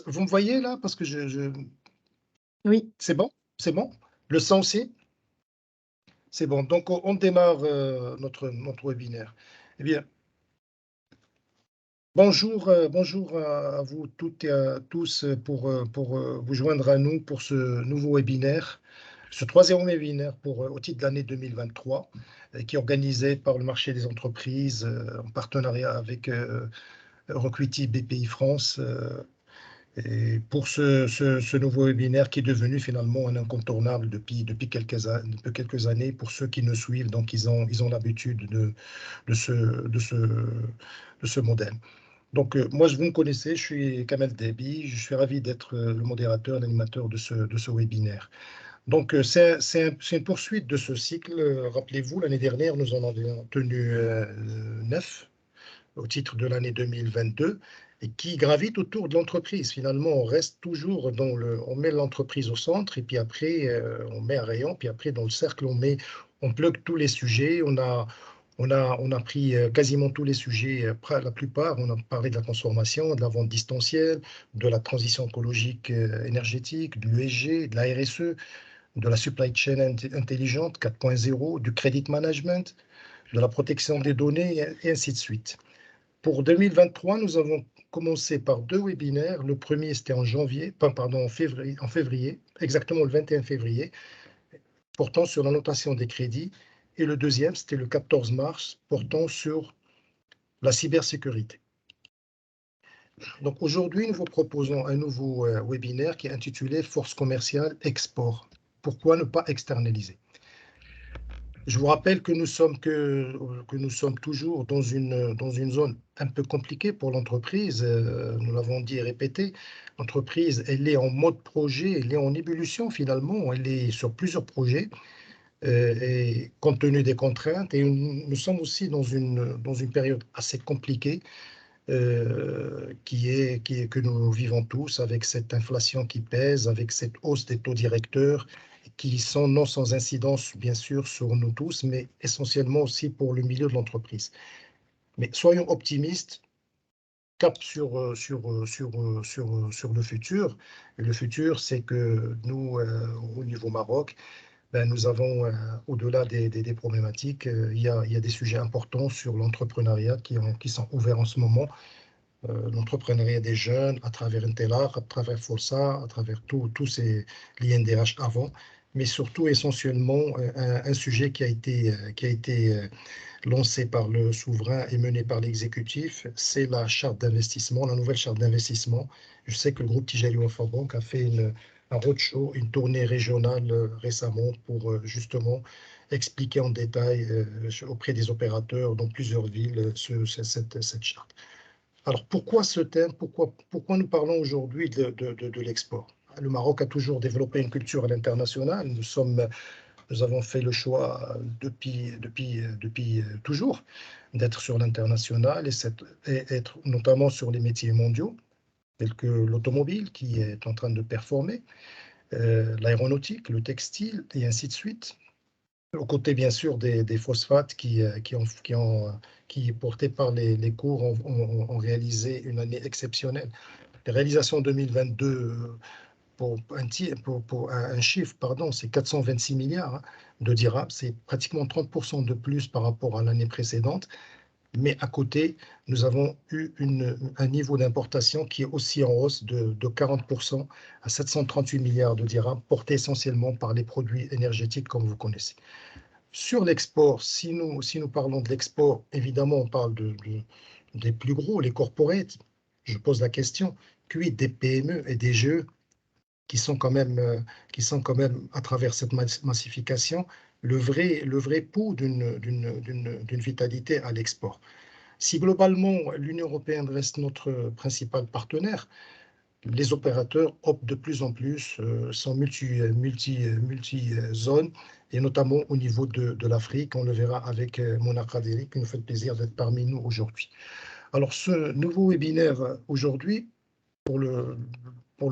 Vous me voyez là? Parce que Oui. c'est bon? C'est bon? Le son aussi? C'est bon. Donc on démarre notre webinaire. Eh bien, bonjour, bonjour à vous toutes et à tous pour vous joindre à nous pour ce nouveau webinaire, ce troisième webinaire au titre de l'année 2023, qui est organisé par le marché des entreprises en partenariat avec Recruity BPI France. Et pour ce nouveau webinaire qui est devenu finalement un incontournable depuis quelques années pour ceux qui nous suivent, donc ils ont l'habitude de ce modèle. Donc moi, vous me connaissez, je suis Kamel Debi, je suis ravi d'être le modérateur, l'animateur de ce webinaire. Donc c'est une poursuite de ce cycle. Rappelez-vous, l'année dernière, nous en avions tenu 9 au titre de l'année 2022 et qui gravitent autour de l'entreprise. Finalement, on reste toujours on met l'entreprise au centre et puis après, on met un rayon, puis après, dans le cercle, on plug tous les sujets. On a pris quasiment tous les sujets, la plupart. On a parlé de la transformation, de la vente distancielle, de la transition écologique énergétique, de l'ESG, de la RSE, de la supply chain intelligente 4.0, du credit management, de la protection des données et ainsi de suite. Pour 2023, nous avons commencé par 2 webinaires. Le premier, c'était en février, exactement le 21 février, portant sur la notation des crédits. Et le deuxième, c'était le 14 mars, portant sur la cybersécurité. Donc aujourd'hui, nous vous proposons un nouveau webinaire qui est intitulé « Force commerciale export ». Pourquoi ne pas externaliser? Je vous rappelle que nous sommes toujours dans une zone un peu compliquée pour l'entreprise. Nous l'avons dit et répété, l'entreprise, elle est en mode projet, elle est en ébullition finalement, elle est sur plusieurs projets et compte tenu des contraintes. Et nous sommes aussi dans une période assez compliquée que nous vivons tous avec cette inflation qui pèse, avec cette hausse des taux directeurs qui sont non sans incidence, bien sûr, sur nous tous, mais essentiellement aussi pour le milieu de l'entreprise. Mais soyons optimistes, cap sur le futur. Et le futur, c'est que nous, au niveau Maroc, nous avons, au-delà des problématiques, il y a des sujets importants sur l'entrepreneuriat qui sont ouverts en ce moment. L'entrepreneuriat des jeunes à travers Intellar, à travers Força, à travers tous ces l'INDH avant, mais surtout essentiellement un sujet qui a été lancé par le souverain et mené par l'exécutif, c'est la charte d'investissement, la nouvelle charte d'investissement. Je sais que le groupe Tijari Wafa Bank a fait un roadshow, une tournée régionale récemment pour justement expliquer en détail auprès des opérateurs dans plusieurs villes cette charte. Alors, pourquoi ce thème? Pourquoi nous parlons aujourd'hui de l'export? Le Maroc a toujours développé une culture à l'international. Nous avons fait le choix depuis toujours d'être sur l'international et être notamment sur les métiers mondiaux, tels que l'automobile qui est en train de performer, l'aéronautique, le textile et ainsi de suite. Aux côtés, bien sûr, des phosphates qui, portés par les cours, ont réalisé une année exceptionnelle. Les réalisations 2022, pour un chiffre, pardon, c'est 426 milliards de dirhams. C'est pratiquement 30% de plus par rapport à l'année précédente. Mais à côté, nous avons eu un niveau d'importation qui est aussi en hausse de 40% à 738 milliards de dirhams, porté essentiellement par les produits énergétiques, comme vous connaissez. Sur l'export, si nous parlons de l'export, évidemment, on parle des plus gros, les corporates. Je pose la question, quid des PME et des GE qui sont quand même, à travers cette massification, le vrai pouls d'une vitalité à l'export. Si globalement, l'Union européenne reste notre principal partenaire, les opérateurs optent de plus en plus, sont multi-zones, et notamment au niveau de l'Afrique. On le verra avec Mona Kaderi, qui nous fait le plaisir d'être parmi nous aujourd'hui. Alors, ce nouveau webinaire aujourd'hui, pour le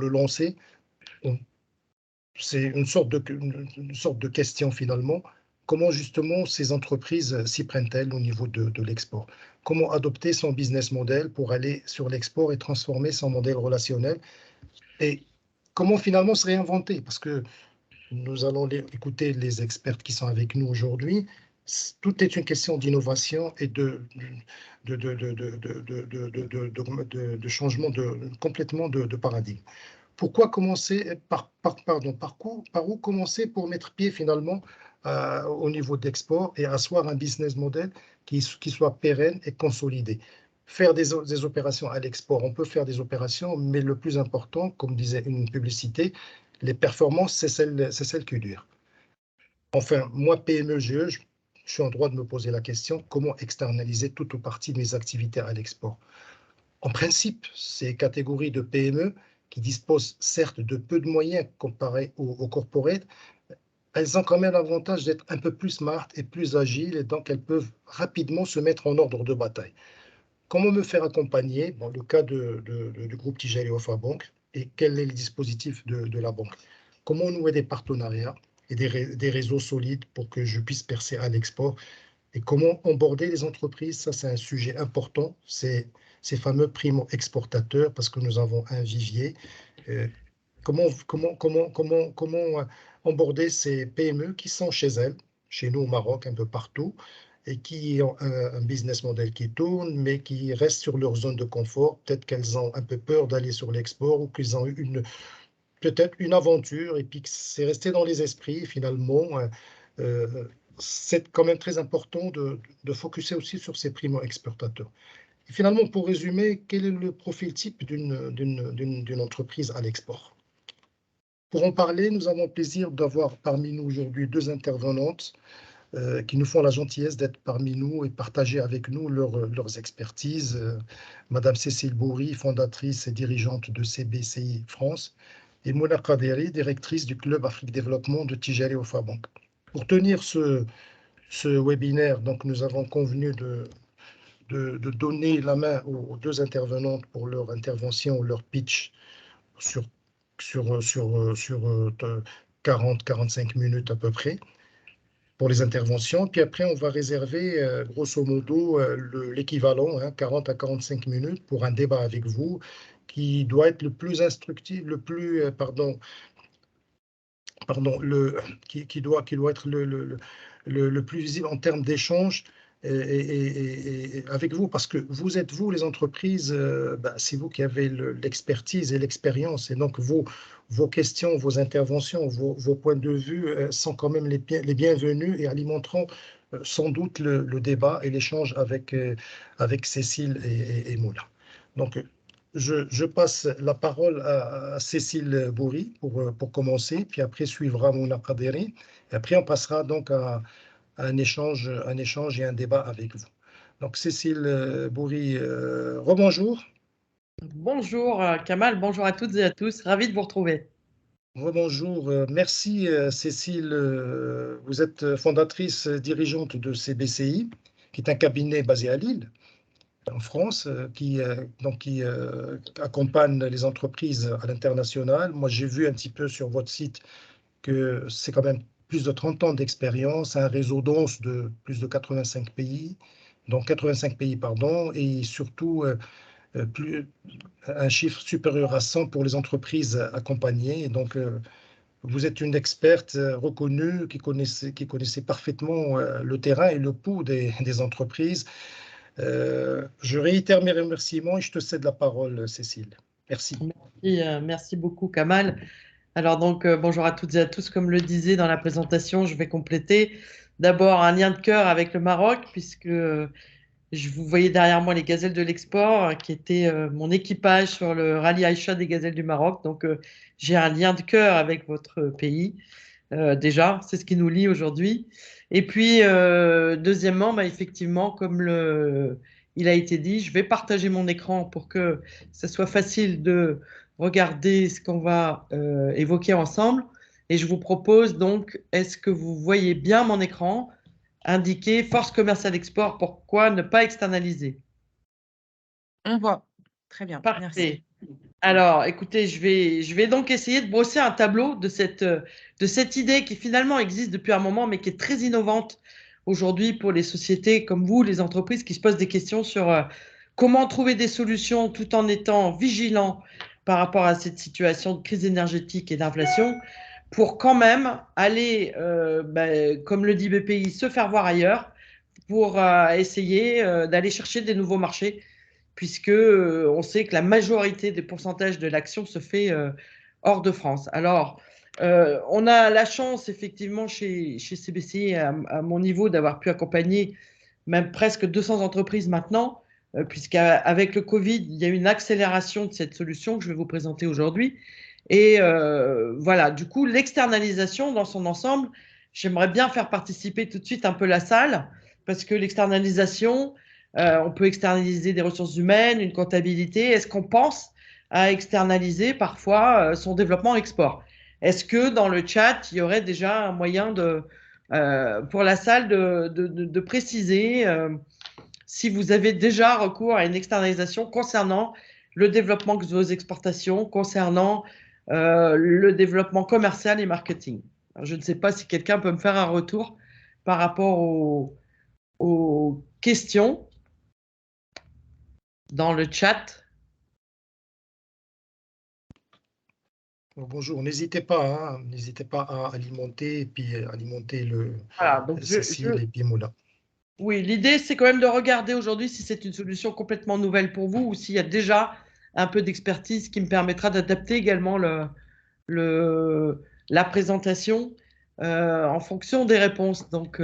lancer, c'est une sorte de question finalement. Comment justement ces entreprises s'y prennent-elles au niveau de l'export? Comment adopter son business model pour aller sur l'export et transformer son modèle relationnel Et comment finalement se réinventer? Parce que nous allons écouter les experts qui sont avec nous aujourd'hui. Tout est une question d'innovation et de changement complètement de paradigme. Pourquoi commencer par où commencer pour mettre pied finalement au niveau d'export et asseoir un business model qui soit pérenne et consolidé. Faire des opérations à l'export, on peut faire des opérations, mais le plus important, comme disait une publicité, les performances, c'est celle qui dure. Enfin, moi, PME-GE, je suis en droit de me poser la question, comment externaliser toute ou partie de mes activités à l'export? En principe, ces catégories de PME qui disposent certes de peu de moyens comparés aux corporates, elles ont quand même l'avantage d'être un peu plus smart et plus agiles, et donc elles peuvent rapidement se mettre en ordre de bataille. Comment me faire accompagner dans le cas du groupe Tijari Wafa Bank et quel est le dispositif de la banque? Comment nouer des partenariats et des réseaux solides pour que je puisse percer à l'export? Et comment onboarder les entreprises? Ça, c'est un sujet important. C'est ces fameux primo-exportateurs, parce que nous avons un vivier. Comment onboarder ces PME qui sont chez elles, chez nous au Maroc, un peu partout, et qui ont un business model qui tourne, mais qui restent sur leur zone de confort. Peut-être qu'elles ont un peu peur d'aller sur l'export ou qu'ils ont eu peut-être une aventure et puis que c'est resté dans les esprits finalement. C'est quand même très important de focuser aussi sur ces primo-exportateurs. Et finalement, pour résumer, quel est le profil type d'une entreprise à l'export? Pour en parler, nous avons le plaisir d'avoir parmi nous aujourd'hui deux intervenantes qui nous font la gentillesse d'être parmi nous et partager avec nous leurs expertises. Madame Cécile Bourri, fondatrice et dirigeante de CBCI France, et Mouna Kaderi, directrice du Club Afrique Développement de Tijari Wafa Bank. Pour tenir ce webinaire, donc, nous avons convenu de donner la main aux deux intervenantes pour leur intervention, leur pitch sur 40-45 minutes à peu près pour les interventions. Puis après, on va réserver grosso modo l'équivalent, 40 à 45 minutes pour un débat avec vous qui doit être le plus instructif, qui doit être le plus visible en termes d'échange et avec vous, parce que vous êtes vous, les entreprises, c'est vous qui avez l'expertise et l'expérience, et donc vos questions, vos interventions, vos points de vue sont quand même les bienvenus et alimenteront sans doute le débat et l'échange avec Cécile et Moula. Donc, je passe la parole à Cécile Bourri pour commencer, puis après suivra Mouna Kaderi, et après on passera donc à un échange et un débat avec vous. Donc Cécile Bourri, rebonjour. Bonjour Kamal, bonjour à toutes et à tous, ravi de vous retrouver. Rebonjour, merci Cécile, vous êtes fondatrice dirigeante de CBCI, qui est un cabinet basé à Lille, en France, qui accompagne les entreprises à l'international. Moi, j'ai vu un petit peu sur votre site que c'est quand même plus de 30 ans d'expérience, un réseau dense de plus de 85 pays, donc 85 pays, pardon, et surtout un chiffre supérieur à 100 pour les entreprises accompagnées. Et donc, vous êtes une experte reconnue qui connaissait parfaitement le terrain et le pouls des entreprises. Je réitère mes remerciements et je te cède la parole, Cécile. Merci. Merci beaucoup, Kamal. Alors donc, bonjour à toutes et à tous. Comme le disait dans la présentation, je vais compléter. D'abord, un lien de cœur avec le Maroc, puisque je vous voyais derrière moi les gazelles de l'export, qui étaient mon équipage sur le rallye Aïcha des gazelles du Maroc. Donc, j'ai un lien de cœur avec votre pays. Déjà, c'est ce qui nous lie aujourd'hui. Et puis, deuxièmement, effectivement, comme il a été dit, je vais partager mon écran pour que ça soit facile de regarder ce qu'on va évoquer ensemble. Et je vous propose donc, est-ce que vous voyez bien mon écran indiqué force commerciale export, pourquoi ne pas externaliser? On voit. Très bien. Parfait. Merci. Alors, écoutez, je vais donc essayer de brosser un tableau de cette idée qui finalement existe depuis un moment, mais qui est très innovante aujourd'hui pour les sociétés comme vous, les entreprises qui se posent des questions sur comment trouver des solutions tout en étant vigilants par rapport à cette situation de crise énergétique et d'inflation pour quand même aller, comme le dit BPI, se faire voir ailleurs pour essayer d'aller chercher des nouveaux marchés, puisque on sait que la majorité des pourcentages de l'action se fait hors de France. Alors, on a la chance, effectivement, chez CBCI, à mon niveau, d'avoir pu accompagner même presque 200 entreprises maintenant, puisqu'avec le Covid, il y a eu une accélération de cette solution que je vais vous présenter aujourd'hui. Et voilà, du coup, l'externalisation dans son ensemble, j'aimerais bien faire participer tout de suite un peu la salle, parce que l'externalisation, on peut externaliser des ressources humaines, une comptabilité. Est-ce qu'on pense à externaliser parfois son développement export? Est-ce que dans le chat, il y aurait déjà un moyen pour la salle de préciser si vous avez déjà recours à une externalisation concernant le développement de vos exportations, concernant le développement commercial et marketing? Alors, je ne sais pas si quelqu'un peut me faire un retour par rapport aux questions dans le chat. Bonjour, n'hésitez pas à alimenter et puis alimenter Voilà, donc Cécile et puis Moula. Oui, l'idée, c'est quand même de regarder aujourd'hui si c'est une solution complètement nouvelle pour vous ou s'il y a déjà un peu d'expertise qui me permettra d'adapter également la présentation en fonction des réponses. Donc,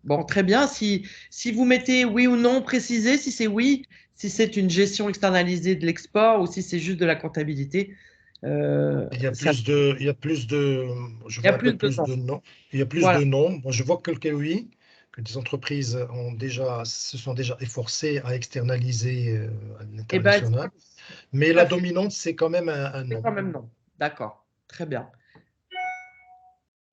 bon, très bien. Si vous mettez oui ou non, précisez si c'est oui, si c'est une gestion externalisée de l'export ou si c'est juste de la comptabilité. Il y a plus de, je Il y a vois un plus peu de plus temps. de noms. Il y a plus Voilà. de noms. Moi, je vois que oui, que des entreprises se sont déjà efforcées à externaliser à Eh ben, l'international. Mais la dominante, c'est quand même un c'est nom. quand même non. D'accord. Très bien.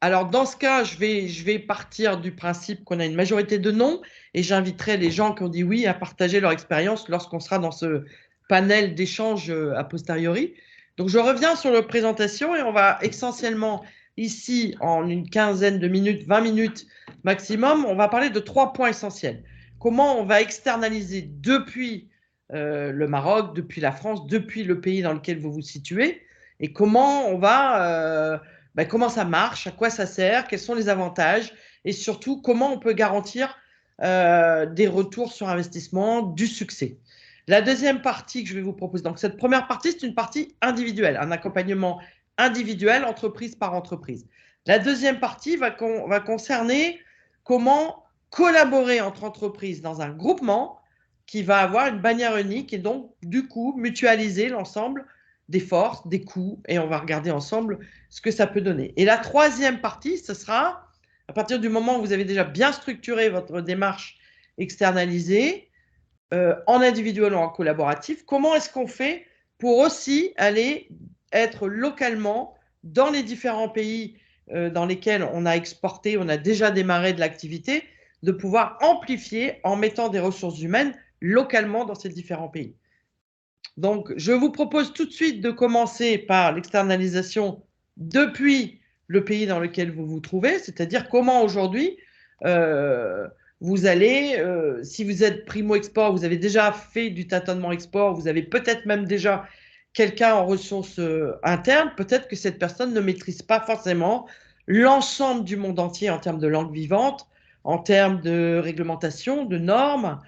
Alors, dans ce cas, je vais partir du principe qu'on a une majorité de non et j'inviterai les gens qui ont dit oui à partager leur expérience lorsqu'on sera dans ce panel d'échange a posteriori. Donc, je reviens sur la présentation et on va essentiellement ici, en une quinzaine de minutes, 20 minutes maximum, on va parler de 3 points essentiels. Comment on va externaliser depuis le Maroc, depuis la France, depuis le pays dans lequel vous vous situez et comment on va comment ça marche, à quoi ça sert, quels sont les avantages et surtout comment on peut garantir des retours sur investissement, du succès. La deuxième partie que je vais vous proposer, donc cette première partie, c'est une partie individuelle, un accompagnement individuel, entreprise par entreprise. La deuxième partie va concerner comment collaborer entre entreprises dans un groupement qui va avoir une bannière unique et donc, du coup, mutualiser l'ensemble des forces, des coûts, et on va regarder ensemble ce que ça peut donner. Et la troisième partie, ce sera, à partir du moment où vous avez déjà bien structuré votre démarche externalisée, en individuel ou en collaboratif, comment est-ce qu'on fait pour aussi aller être localement dans les différents pays dans lesquels on a exporté, on a déjà démarré de l'activité, de pouvoir amplifier en mettant des ressources humaines localement dans ces différents pays. Donc, je vous propose tout de suite de commencer par l'externalisation depuis le pays dans lequel vous vous trouvez, c'est-à-dire comment aujourd'hui vous allez, si vous êtes primo-export, vous avez déjà fait du tâtonnement export, vous avez peut-être même déjà quelqu'un en ressources internes, peut-être que cette personne ne maîtrise pas forcément l'ensemble du monde entier en termes de langue vivante, en termes de réglementation, de normes,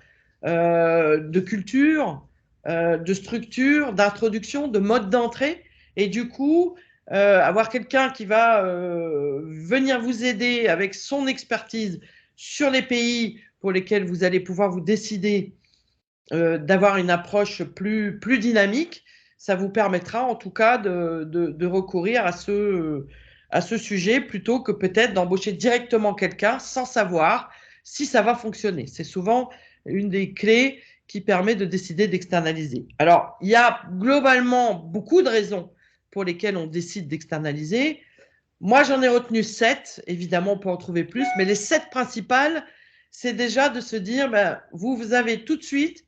de culture, de structure, d'introduction, de mode d'entrée. Et du coup, avoir quelqu'un qui va venir vous aider avec son expertise sur les pays pour lesquels vous allez pouvoir vous décider d'avoir une approche plus dynamique, ça vous permettra en tout cas de recourir à ce sujet plutôt que peut-être d'embaucher directement quelqu'un sans savoir si ça va fonctionner. C'est souvent une des clés qui permet de décider d'externaliser. Alors, il y a globalement beaucoup de raisons pour lesquelles on décide d'externaliser. Moi, j'en ai retenu 7. Évidemment, on peut en trouver plus, mais les 7 principales, c'est déjà de se dire, vous avez tout de suite,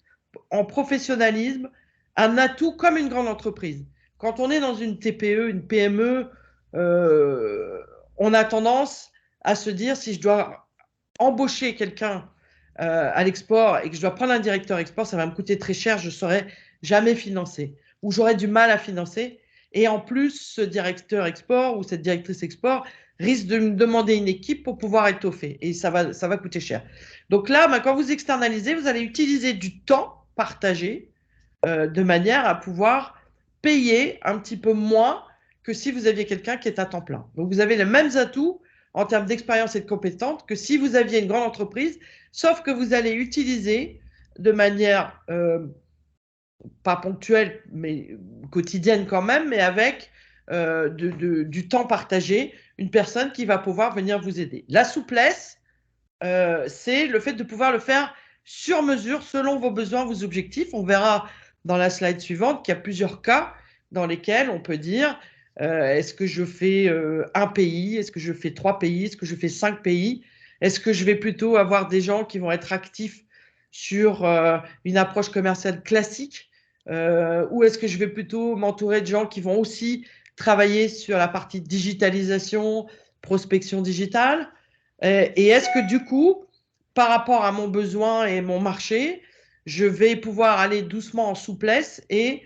en professionnalisme, un atout comme une grande entreprise. Quand on est dans une TPE, une PME, on a tendance à se dire, si je dois embaucher quelqu'un à l'export et que je dois prendre un directeur export, ça va me coûter très cher, je ne saurais jamais financer. où j'aurai du mal à financer. Et en plus, ce directeur export ou cette directrice export risque de me demander une équipe pour pouvoir étoffer. Et ça va coûter cher. Donc là, quand vous externalisez, vous allez utiliser du temps partagé de manière à pouvoir payer un petit peu moins que si vous aviez quelqu'un qui est à temps plein. Donc vous avez les mêmes atouts en termes d'expérience et de compétences que si vous aviez une grande entreprise, sauf que vous allez utiliser de manière pas ponctuelle, mais quotidienne quand même, mais avec du temps partagé, une personne qui va pouvoir venir vous aider. La souplesse, c'est le fait de pouvoir le faire sur mesure, selon vos besoins, vos objectifs. On verra dans la slide suivante qu'il y a plusieurs cas dans lesquels on peut dire est-ce que je fais un pays, est-ce que je fais 3 pays, est-ce que je fais 5 pays, est-ce que je vais plutôt avoir des gens qui vont être actifs sur une approche commerciale classique ou est-ce que je vais plutôt m'entourer de gens qui vont aussi travailler sur la partie digitalisation, prospection digitale. Et est-ce que du coup, par rapport à mon besoin et mon marché, je vais pouvoir aller doucement en souplesse et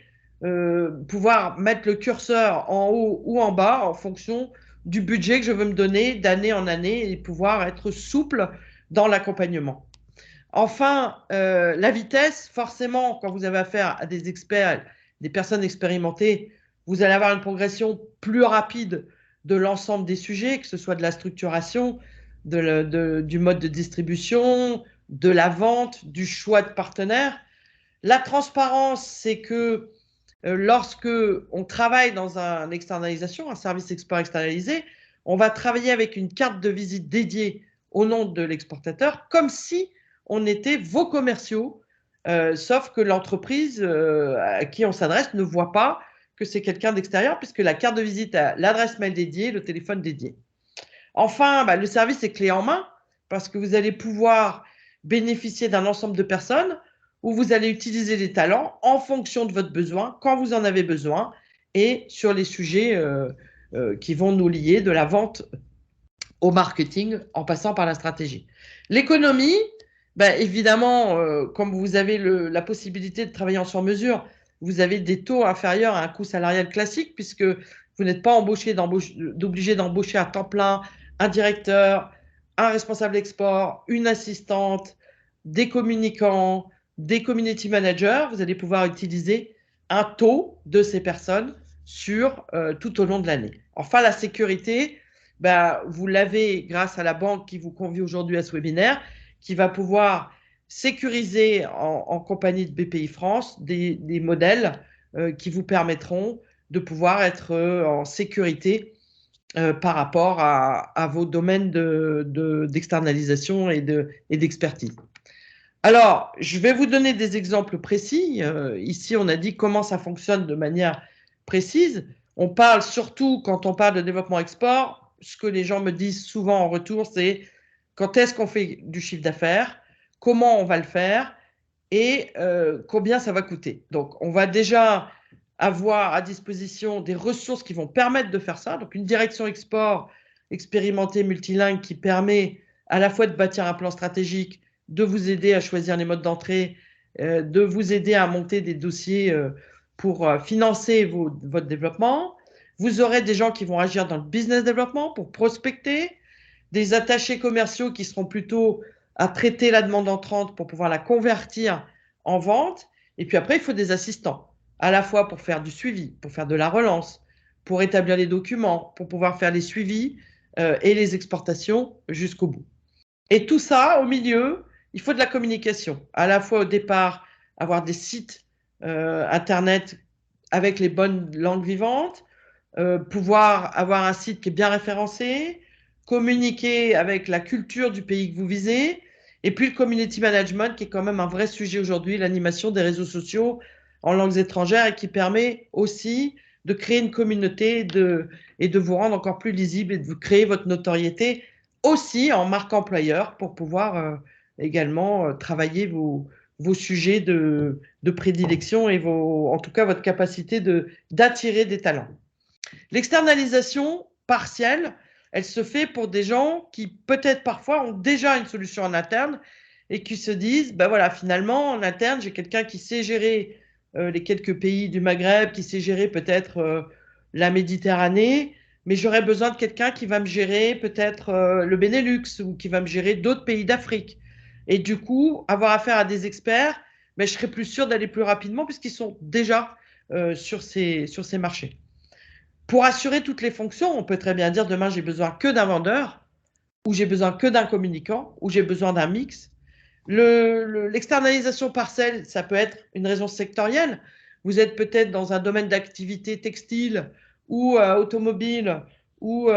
pouvoir mettre le curseur en haut ou en bas en fonction du budget que je veux me donner d'année en année et pouvoir être souple dans l'accompagnement. Enfin, la vitesse, forcément, quand vous avez affaire à des experts, des personnes expérimentées, vous allez avoir une progression plus rapide de l'ensemble des sujets, que ce soit de la structuration, du mode de distribution, de la vente, du choix de partenaires. La transparence, c'est que lorsque on travaille dans une externalisation, un service export externalisé, on va travailler avec une carte de visite dédiée au nom de l'exportateur, comme si on était vos commerciaux, sauf que l'entreprise à qui on s'adresse ne voit pas que c'est quelqu'un d'extérieur, puisque la carte de visite a l'adresse mail dédiée, le téléphone dédié. Enfin, le service est clé en main, parce que vous allez pouvoir bénéficier d'un ensemble de personnes où vous allez utiliser les talents en fonction de votre besoin, quand vous en avez besoin, et sur les sujets qui vont nous lier de la vente au marketing en passant par la stratégie. L'économie, évidemment, comme vous avez la possibilité de travailler en sur-mesure, vous avez des taux inférieurs à un coût salarial classique puisque vous n'êtes pas obligé d'embaucher à temps plein un directeur, un responsable export, une assistante, des communicants, des community managers. Vous allez pouvoir utiliser un taux de ces personnes tout au long de l'année. Enfin, la sécurité, vous l'avez grâce à la banque qui vous convie aujourd'hui à ce webinaire, qui va pouvoir sécuriser en compagnie de BPI France des modèles qui vous permettront de pouvoir être en sécurité par rapport à vos domaines d'externalisation et d'expertise. Alors, je vais vous donner des exemples précis. Ici, on a dit comment ça fonctionne de manière précise. On parle surtout, quand on parle de développement export, ce que les gens me disent souvent en retour, c'est quand est-ce qu'on fait du chiffre d'affaires, comment on va le faire et combien ça va coûter. Donc, on va déjà avoir à disposition des ressources qui vont permettre de faire ça. Donc, une direction export expérimentée, multilingue, qui permet à la fois de bâtir un plan stratégique, de vous aider à choisir les modes d'entrée, de vous aider à monter des dossiers pour financer votre développement. Vous aurez des gens qui vont agir dans le business développement pour prospecter, des attachés commerciaux qui seront plutôt à traiter la demande entrante pour pouvoir la convertir en vente. Et puis après, il faut des assistants, à la fois pour faire du suivi, pour faire de la relance, pour établir les documents, pour pouvoir faire les suivis et les exportations jusqu'au bout. Et tout ça, au milieu, il faut de la communication. À la fois au départ, avoir des sites Internet avec les bonnes langues vivantes, pouvoir avoir un site qui est bien référencé, communiquer avec la culture du pays que vous visez, et puis le community management qui est quand même un vrai sujet aujourd'hui, l'animation des réseaux sociaux en langues étrangères et qui permet aussi de créer une communauté et de vous rendre encore plus lisible et de vous créer votre notoriété aussi en marque employeur pour pouvoir également travailler vos sujets de prédilection et en tout cas votre capacité d'attirer des talents. L'externalisation partielle, elle se fait pour des gens qui peut-être parfois ont déjà une solution en interne et qui se disent, voilà, finalement, en interne, j'ai quelqu'un qui sait gérer les quelques pays du Maghreb, qui sait gérer peut-être la Méditerranée, mais j'aurais besoin de quelqu'un qui va me gérer peut-être le Benelux ou qui va me gérer d'autres pays d'Afrique. Et du coup, avoir affaire à des experts, mais je serais plus sûre d'aller plus rapidement puisqu'ils sont déjà sur ces marchés. Pour assurer toutes les fonctions, on peut très bien dire demain j'ai besoin que d'un vendeur, ou j'ai besoin que d'un communicant, ou j'ai besoin d'un mix. L'externalisation partielle, ça peut être une raison sectorielle. Vous êtes peut-être dans un domaine d'activité textile ou automobile ou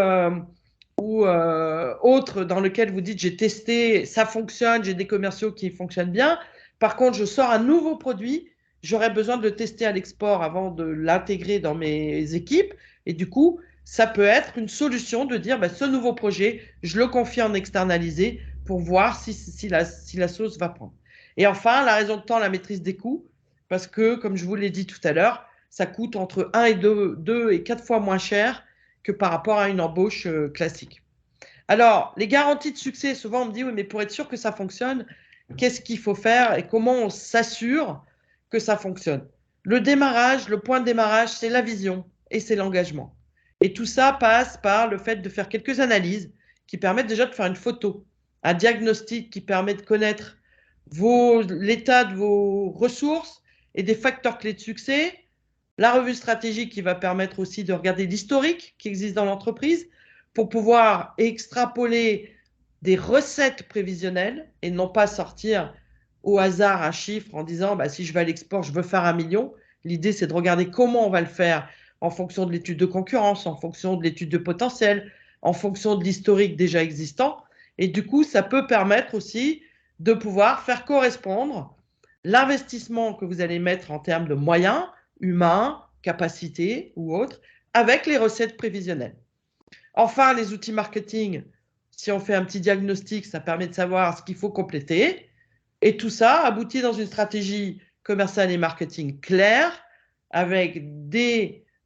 autre dans lequel vous dites j'ai testé, ça fonctionne, j'ai des commerciaux qui fonctionnent bien. Par contre, je sors un nouveau produit, j'aurais besoin de le tester à l'export avant de l'intégrer dans mes équipes. Et du coup, ça peut être une solution de dire ce nouveau projet, je le confie en externalisé pour voir si la sauce va prendre. Et enfin, la raison de temps, la maîtrise des coûts, parce que, comme je vous l'ai dit tout à l'heure, ça coûte entre 1 et 2 et 4 fois moins cher que par rapport à une embauche classique. Alors, les garanties de succès, souvent on me dit, oui, mais pour être sûr que ça fonctionne, qu'est-ce qu'il faut faire et comment on s'assure que ça fonctionne? Le démarrage, le point de démarrage, c'est la vision et c'est l'engagement. Et tout ça passe par le fait de faire quelques analyses qui permettent déjà de faire une photo, un diagnostic qui permet de connaître l'état de vos ressources et des facteurs clés de succès, la revue stratégique qui va permettre aussi de regarder l'historique qui existe dans l'entreprise pour pouvoir extrapoler des recettes prévisionnelles et non pas sortir au hasard un chiffre en disant si je vais à l'export, je veux faire 1 million. L'idée, c'est de regarder comment on va le faire en fonction de l'étude de concurrence, en fonction de l'étude de potentiel, en fonction de l'historique déjà existant. Et du coup, ça peut permettre aussi de pouvoir faire correspondre l'investissement que vous allez mettre en termes de moyens humains, capacités ou autres, avec les recettes prévisionnelles. Enfin, les outils marketing, si on fait un petit diagnostic, ça permet de savoir ce qu'il faut compléter. Et tout ça aboutit dans une stratégie commerciale et marketing claire, avec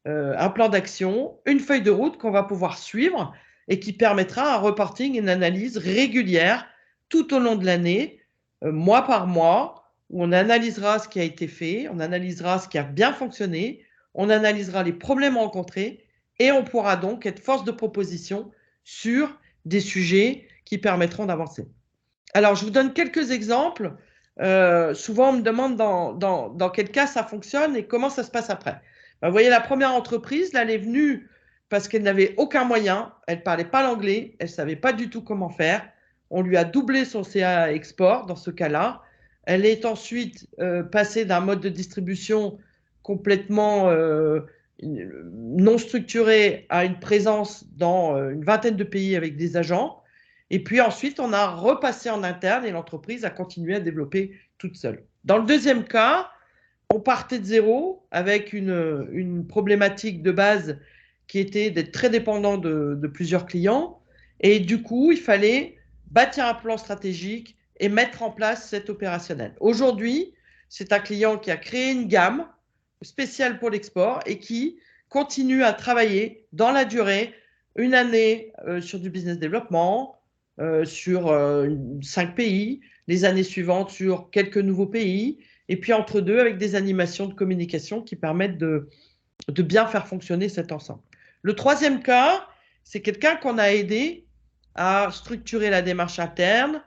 un plan d'action, une feuille de route qu'on va pouvoir suivre et qui permettra un reporting et une analyse régulière tout au long de l'année, mois par mois, où on analysera ce qui a été fait, on analysera ce qui a bien fonctionné, on analysera les problèmes rencontrés et on pourra donc être force de proposition sur des sujets qui permettront d'avancer. Alors, je vous donne quelques exemples. Souvent, on me demande dans quel cas ça fonctionne et comment ça se passe après. Vous voyez, la première entreprise, là, elle est venue parce qu'elle n'avait aucun moyen, elle ne parlait pas l'anglais, elle ne savait pas du tout comment faire. On lui a doublé son CA export dans ce cas-là. Elle est ensuite passée d'un mode de distribution complètement non structuré à une présence dans une vingtaine de pays avec des agents. Et puis ensuite, on a repassé en interne et l'entreprise a continué à développer toute seule. Dans le deuxième cas, on partait de zéro avec une problématique de base qui était d'être très dépendant de plusieurs clients. Et du coup, il fallait bâtir un plan stratégique et mettre en place cet opérationnel. Aujourd'hui, c'est un client qui a créé une gamme spéciale pour l'export et qui continue à travailler dans la durée, une année sur du business développement, sur 5 pays, les années suivantes sur quelques nouveaux pays, et puis entre deux avec des animations de communication qui permettent de bien faire fonctionner cet ensemble. Le troisième cas, c'est quelqu'un qu'on a aidé à structurer la démarche interne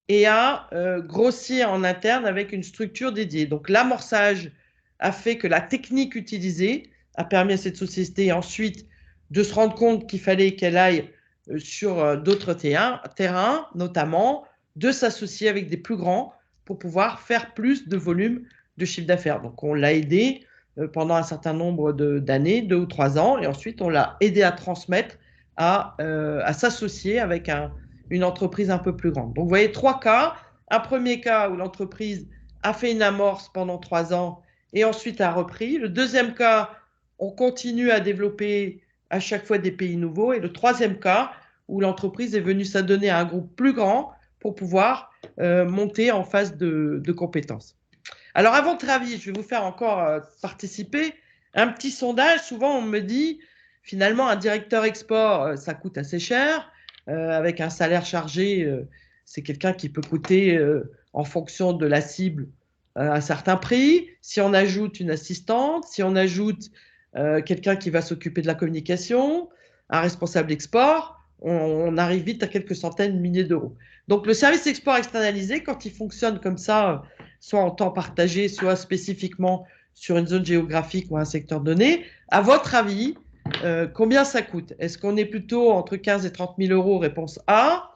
et à grossir en interne avec une structure dédiée. Donc l'amorçage a fait que la technique utilisée a permis à cette société ensuite de se rendre compte qu'il fallait qu'elle aille sur d'autres terrains, notamment de s'associer avec des plus grands pour pouvoir faire plus de volume de chiffre d'affaires. Donc on l'a aidé pendant un certain nombre d'années, 2 ou 3 ans, et ensuite on l'a aidé à transmettre, à s'associer avec une entreprise un peu plus grande. Donc vous voyez 3 cas. Un premier cas où l'entreprise a fait une amorce pendant 3 ans et ensuite a repris. Le deuxième cas, on continue à développer à chaque fois des pays nouveaux. Et le troisième cas, où l'entreprise est venue s'adonner à un groupe plus grand pour pouvoir monter en phase de compétences. Alors, à votre avis, je vais vous faire encore participer un petit sondage. Souvent, on me dit, finalement, un directeur export, ça coûte assez cher. Avec un salaire chargé, c'est quelqu'un qui peut coûter, en fonction de la cible, un certain prix. si on ajoute une assistante, si on ajoute quelqu'un qui va s'occuper de la communication, un responsable export, on arrive vite à quelques centaines de milliers d'euros. Donc le service export externalisé, quand il fonctionne comme ça, soit en temps partagé, soit spécifiquement sur une zone géographique ou un secteur donné, à votre avis, combien ça coûte? Est-ce qu'on est plutôt entre 15 et 30 000 euros, réponse A?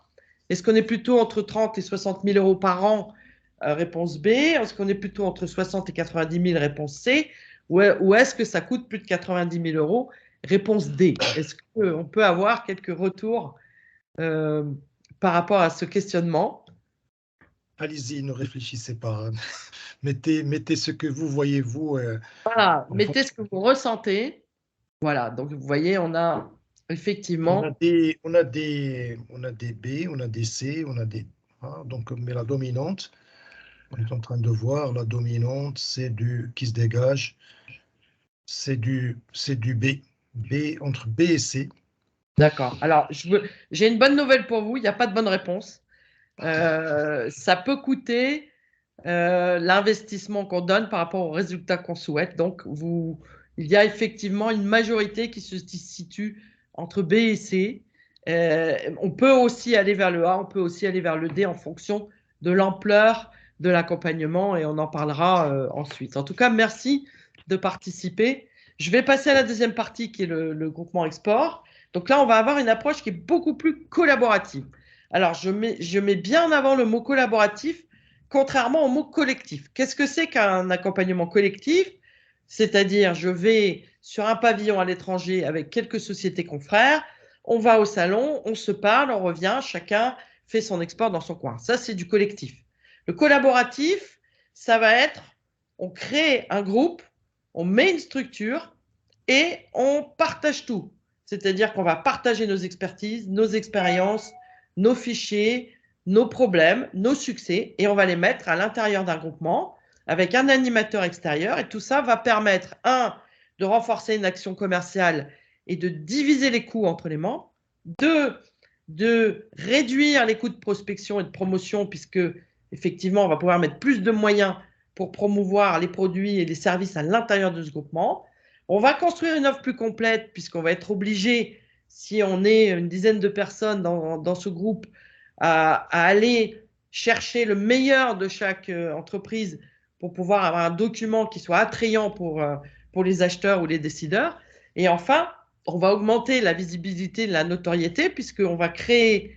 Est-ce qu'on est plutôt entre 30 et 60 000 euros par an, réponse B? Est-ce qu'on est plutôt entre 60 et 90 000, réponse C? Ou est-ce que ça coûte plus de 90 000 euros, réponse D? Est-ce qu'on peut avoir quelques retours par rapport à ce questionnement? Allez-y, ne réfléchissez pas. Mettez ce que vous voyez, vous. Voilà, mettez ce que vous ressentez. Voilà, donc vous voyez, on a effectivement… On a des B, on a des C, on a des A. Donc, mais la dominante, on est en train de voir, la dominante, c'est du qui se dégage, c'est du B. B, entre B et C. D'accord. Alors, j'ai une bonne nouvelle pour vous, il n'y a pas de bonne réponse. Ça peut coûter l'investissement qu'on donne par rapport aux résultats qu'on souhaite. Donc, il y a effectivement une majorité qui se situe entre B et C. On peut aussi aller vers le A, on peut aussi aller vers le D en fonction de l'ampleur de l'accompagnement et on en parlera ensuite. En tout cas, merci de participer. Je vais passer à la deuxième partie qui est le groupement export. Donc là, on va avoir une approche qui est beaucoup plus collaborative. Alors, je mets bien en avant le mot collaboratif, contrairement au mot collectif. Qu'est-ce que c'est qu'un accompagnement collectif? C'est-à-dire, je vais sur un pavillon à l'étranger avec quelques sociétés confrères, on va au salon, on se parle, on revient, chacun fait son export dans son coin. Ça, c'est du collectif. Le collaboratif, ça va être, on crée un groupe, on met une structure et on partage tout. C'est-à-dire qu'on va partager nos expertises, nos expériences, nos fichiers, nos problèmes, nos succès, et on va les mettre à l'intérieur d'un groupement avec un animateur extérieur. Et tout ça va permettre, de renforcer une action commerciale et de diviser les coûts entre les membres. De réduire les coûts de prospection et de promotion, puisque effectivement, on va pouvoir mettre plus de moyens pour promouvoir les produits et les services à l'intérieur de ce groupement. On va construire une offre plus complète, puisqu'on va être obligé, si on est une dizaine de personnes dans ce groupe, à aller chercher le meilleur de chaque entreprise pour pouvoir avoir un document qui soit attrayant pour les acheteurs ou les décideurs. Et enfin, on va augmenter la visibilité, la notoriété, puisqu'on va créer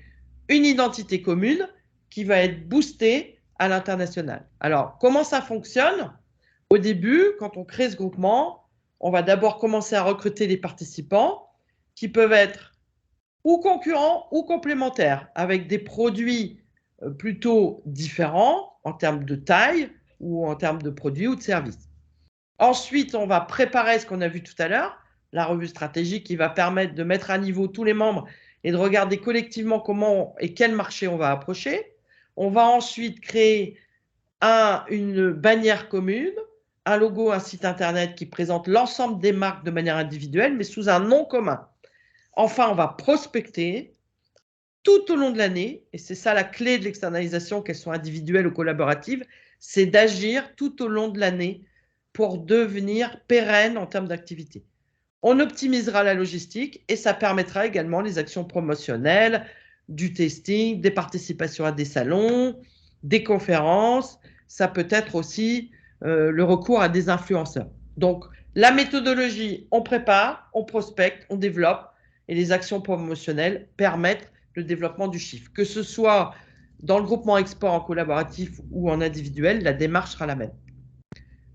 une identité commune qui va être boostée à l'international. Alors, comment ça fonctionne? Au début, quand on crée ce groupement, on va d'abord commencer à recruter les participants qui peuvent être ou concurrents ou complémentaires, avec des produits plutôt différents en termes de taille ou en termes de produits ou de services. Ensuite, on va préparer ce qu'on a vu tout à l'heure, la revue stratégique qui va permettre de mettre à niveau tous les membres et de regarder collectivement comment et quel marché on va approcher. On va ensuite créer une bannière commune, un logo, un site internet qui présente l'ensemble des marques de manière individuelle, mais sous un nom commun. Enfin, on va prospecter tout au long de l'année, et c'est ça la clé de l'externalisation, qu'elles soient individuelles ou collaboratives, c'est d'agir tout au long de l'année pour devenir pérenne en termes d'activité. On optimisera la logistique et ça permettra également les actions promotionnelles, du testing, des participations à des salons, des conférences. Ça peut être aussi le recours à des influenceurs. Donc, la méthodologie, on prépare, on prospecte, on développe et les actions promotionnelles permettent le développement du chiffre. Que ce soit dans le groupement export en collaboratif ou en individuel, la démarche sera la même.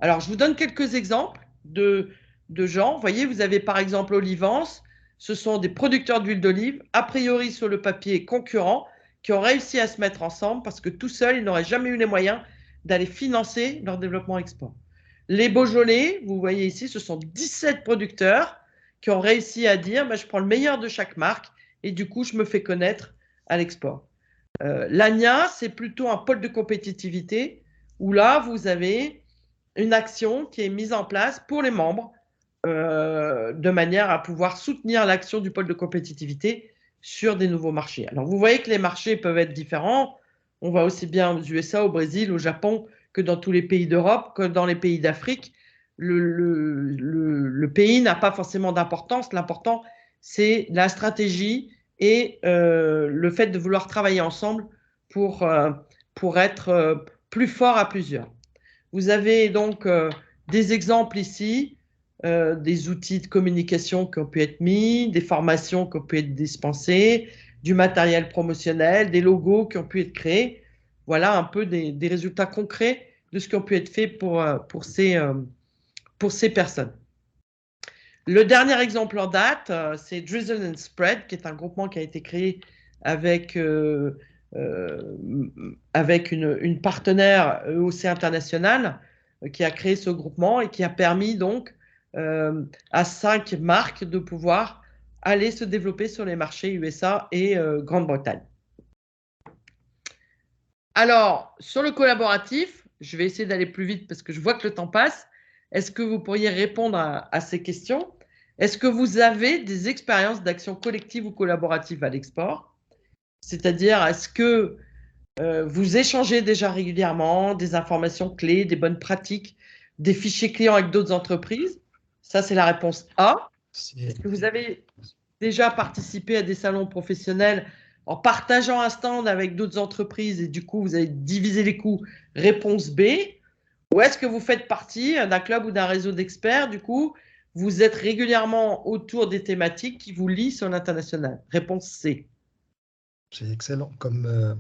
Alors, je vous donne quelques exemples de gens. Vous voyez, vous avez par exemple Olivance. Ce sont des producteurs d'huile d'olive, a priori sur le papier concurrents, qui ont réussi à se mettre ensemble parce que tout seuls, ils n'auraient jamais eu les moyens d'aller financer leur développement export. Les Beaujolais, vous voyez ici, ce sont 17 producteurs qui ont réussi à dire je prends le meilleur de chaque marque et du coup, je me fais connaître à l'export. L'ANIA, c'est plutôt un pôle de compétitivité où là, vous avez une action qui est mise en place pour les membres de manière à pouvoir soutenir l'action du pôle de compétitivité sur des nouveaux marchés. Alors, vous voyez que les marchés peuvent être différents. On va aussi bien aux USA, au Brésil, au Japon que dans tous les pays d'Europe, que dans les pays d'Afrique. Le pays n'a pas forcément d'importance. L'important, c'est la stratégie et le fait de vouloir travailler ensemble pour être plus fort à plusieurs. Vous avez donc des exemples ici, des outils de communication qui ont pu être mis, des formations qui ont pu être dispensées, du matériel promotionnel, des logos qui ont pu être créés. Voilà un peu des résultats concrets de ce qui ont pu être fait pour ces personnes. Le dernier exemple en date, c'est Drizzle and Spread, qui est un groupement qui a été créé avec une partenaire EOC International qui a créé ce groupement et qui a permis donc à 5 marques de pouvoir aller se développer sur les marchés USA et Grande-Bretagne. Alors, sur le collaboratif, je vais essayer d'aller plus vite parce que je vois que le temps passe. Est-ce que vous pourriez répondre à ces questions? Est-ce que vous avez des expériences d'action collective ou collaborative à l'export? C'est-à-dire, est-ce que vous échangez déjà régulièrement des informations clés, des bonnes pratiques, des fichiers clients avec d'autres entreprises? Ça, c'est la réponse A. Est-ce que vous avez déjà participé à des salons professionnels en partageant un stand avec d'autres entreprises et du coup, vous avez divisé les coûts? Réponse B. Ou est-ce que vous faites partie d'un club ou d'un réseau d'experts? Du coup, vous êtes régulièrement autour des thématiques qui vous lient sur l'international. Réponse C. C'est excellent comme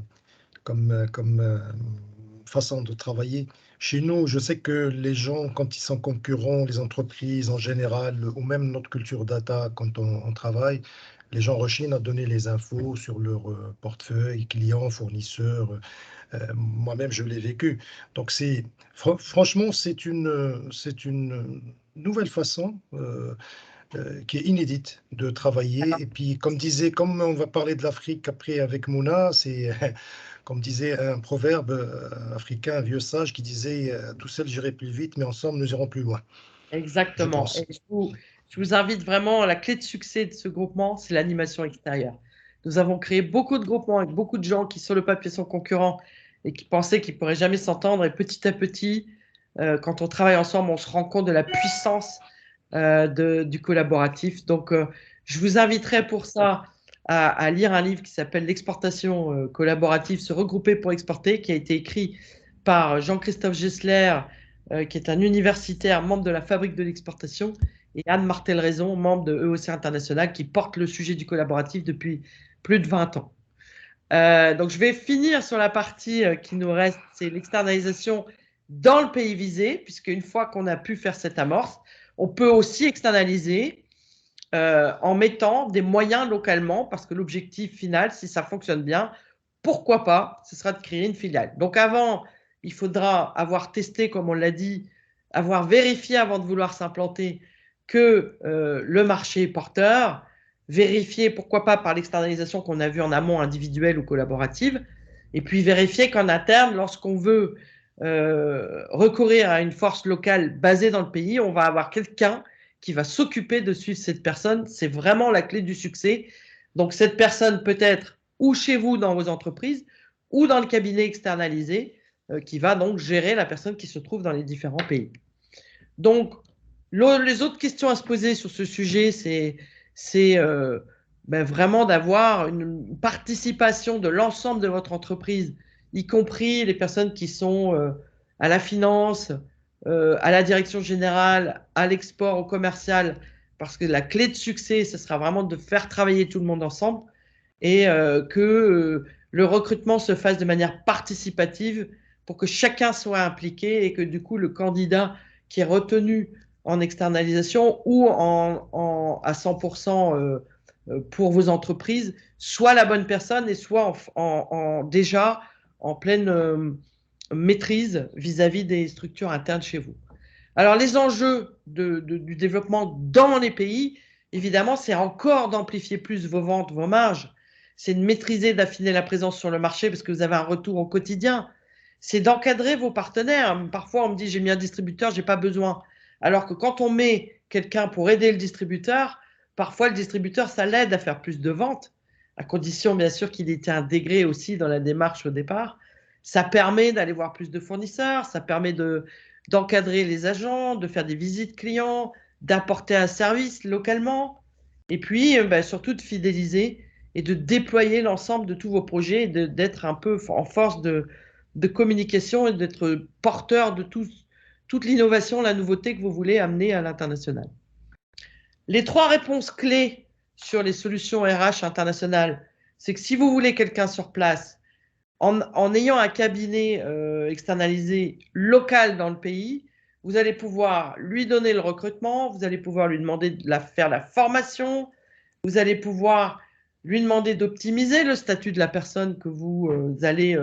façon de travailler. Chez nous, je sais que les gens, quand ils sont concurrents, les entreprises en général, ou même notre culture data, quand on travaille, les gens rechignent à donner les infos sur leur portefeuille, clients, fournisseurs. Moi-même, je l'ai vécu. Donc, franchement, c'est une nouvelle façon qui est inédite de travailler. Et puis, comme on va parler de l'Afrique après avec Mouna, c'est comme disait un proverbe africain, un vieux sage qui disait tout seul j'irai plus vite, mais ensemble nous irons plus loin. Exactement. Et je vous invite vraiment, la clé de succès de ce groupement, c'est l'animation extérieure. Nous avons créé beaucoup de groupements avec beaucoup de gens qui, sur le papier, sont concurrents et qui pensaient qu'ils ne pourraient jamais s'entendre. Et petit à petit, quand on travaille ensemble, on se rend compte de la puissance du collaboratif. Donc, je vous inviterai pour ça à lire un livre qui s'appelle L'exportation collaborative, se regrouper pour exporter, qui a été écrit par Jean-Christophe Gessler, qui est un universitaire, membre de la Fabrique de l'exportation, et Anne Martel-Raison, membre de EOC International, qui porte le sujet du collaboratif depuis plus de 20 ans. Donc, je vais finir sur la partie qui nous reste, c'est l'externalisation dans le pays visé, puisque une fois qu'on a pu faire cette amorce, on peut aussi externaliser en mettant des moyens localement, parce que l'objectif final, si ça fonctionne bien, pourquoi pas, ce sera de créer une filiale. Donc avant, il faudra avoir testé, comme on l'a dit, avoir vérifié avant de vouloir s'implanter que le marché est porteur, vérifier, pourquoi pas par l'externalisation qu'on a vu en amont, individuelle ou collaborative, et puis vérifier qu'en interne, lorsqu'on veut recourir à une force locale basée dans le pays, on va avoir quelqu'un qui va s'occuper de suivre cette personne. C'est vraiment la clé du succès. Donc, cette personne peut être ou chez vous dans vos entreprises ou dans le cabinet externalisé qui va donc gérer la personne qui se trouve dans les différents pays. Donc, les autres questions à se poser sur ce sujet, c'est vraiment d'avoir une participation de l'ensemble de votre entreprise, y compris les personnes qui sont à la finance, à la direction générale, à l'export, au commercial, parce que la clé de succès, ce sera vraiment de faire travailler tout le monde ensemble et que le recrutement se fasse de manière participative pour que chacun soit impliqué et que du coup, le candidat qui est retenu en externalisation ou à 100% pour vos entreprises soit la bonne personne et soit déjà en pleine maîtrise vis-à-vis des structures internes chez vous. Alors, les enjeux du développement dans les pays, évidemment, c'est encore d'amplifier plus vos ventes, vos marges. C'est de maîtriser, d'affiner la présence sur le marché parce que vous avez un retour au quotidien. C'est d'encadrer vos partenaires. Parfois, on me dit, j'ai mis un distributeur, je n'ai pas besoin. Alors que quand on met quelqu'un pour aider le distributeur, parfois, le distributeur, ça l'aide à faire plus de ventes, à condition, bien sûr, qu'il ait été intégré aussi dans la démarche au départ. Ça permet d'aller voir plus de fournisseurs, ça permet d'encadrer les agents, de faire des visites clients, d'apporter un service localement, et puis surtout de fidéliser et de déployer l'ensemble de tous vos projets et d'être un peu en force de communication et d'être porteur de toute l'innovation, la nouveauté que vous voulez amener à l'international. Les 3 réponses clés sur les solutions RH internationales, c'est que si vous voulez quelqu'un sur place, en ayant un cabinet externalisé local dans le pays, vous allez pouvoir lui donner le recrutement, vous allez pouvoir lui demander de faire la formation, vous allez pouvoir lui demander d'optimiser le statut de la personne que vous allez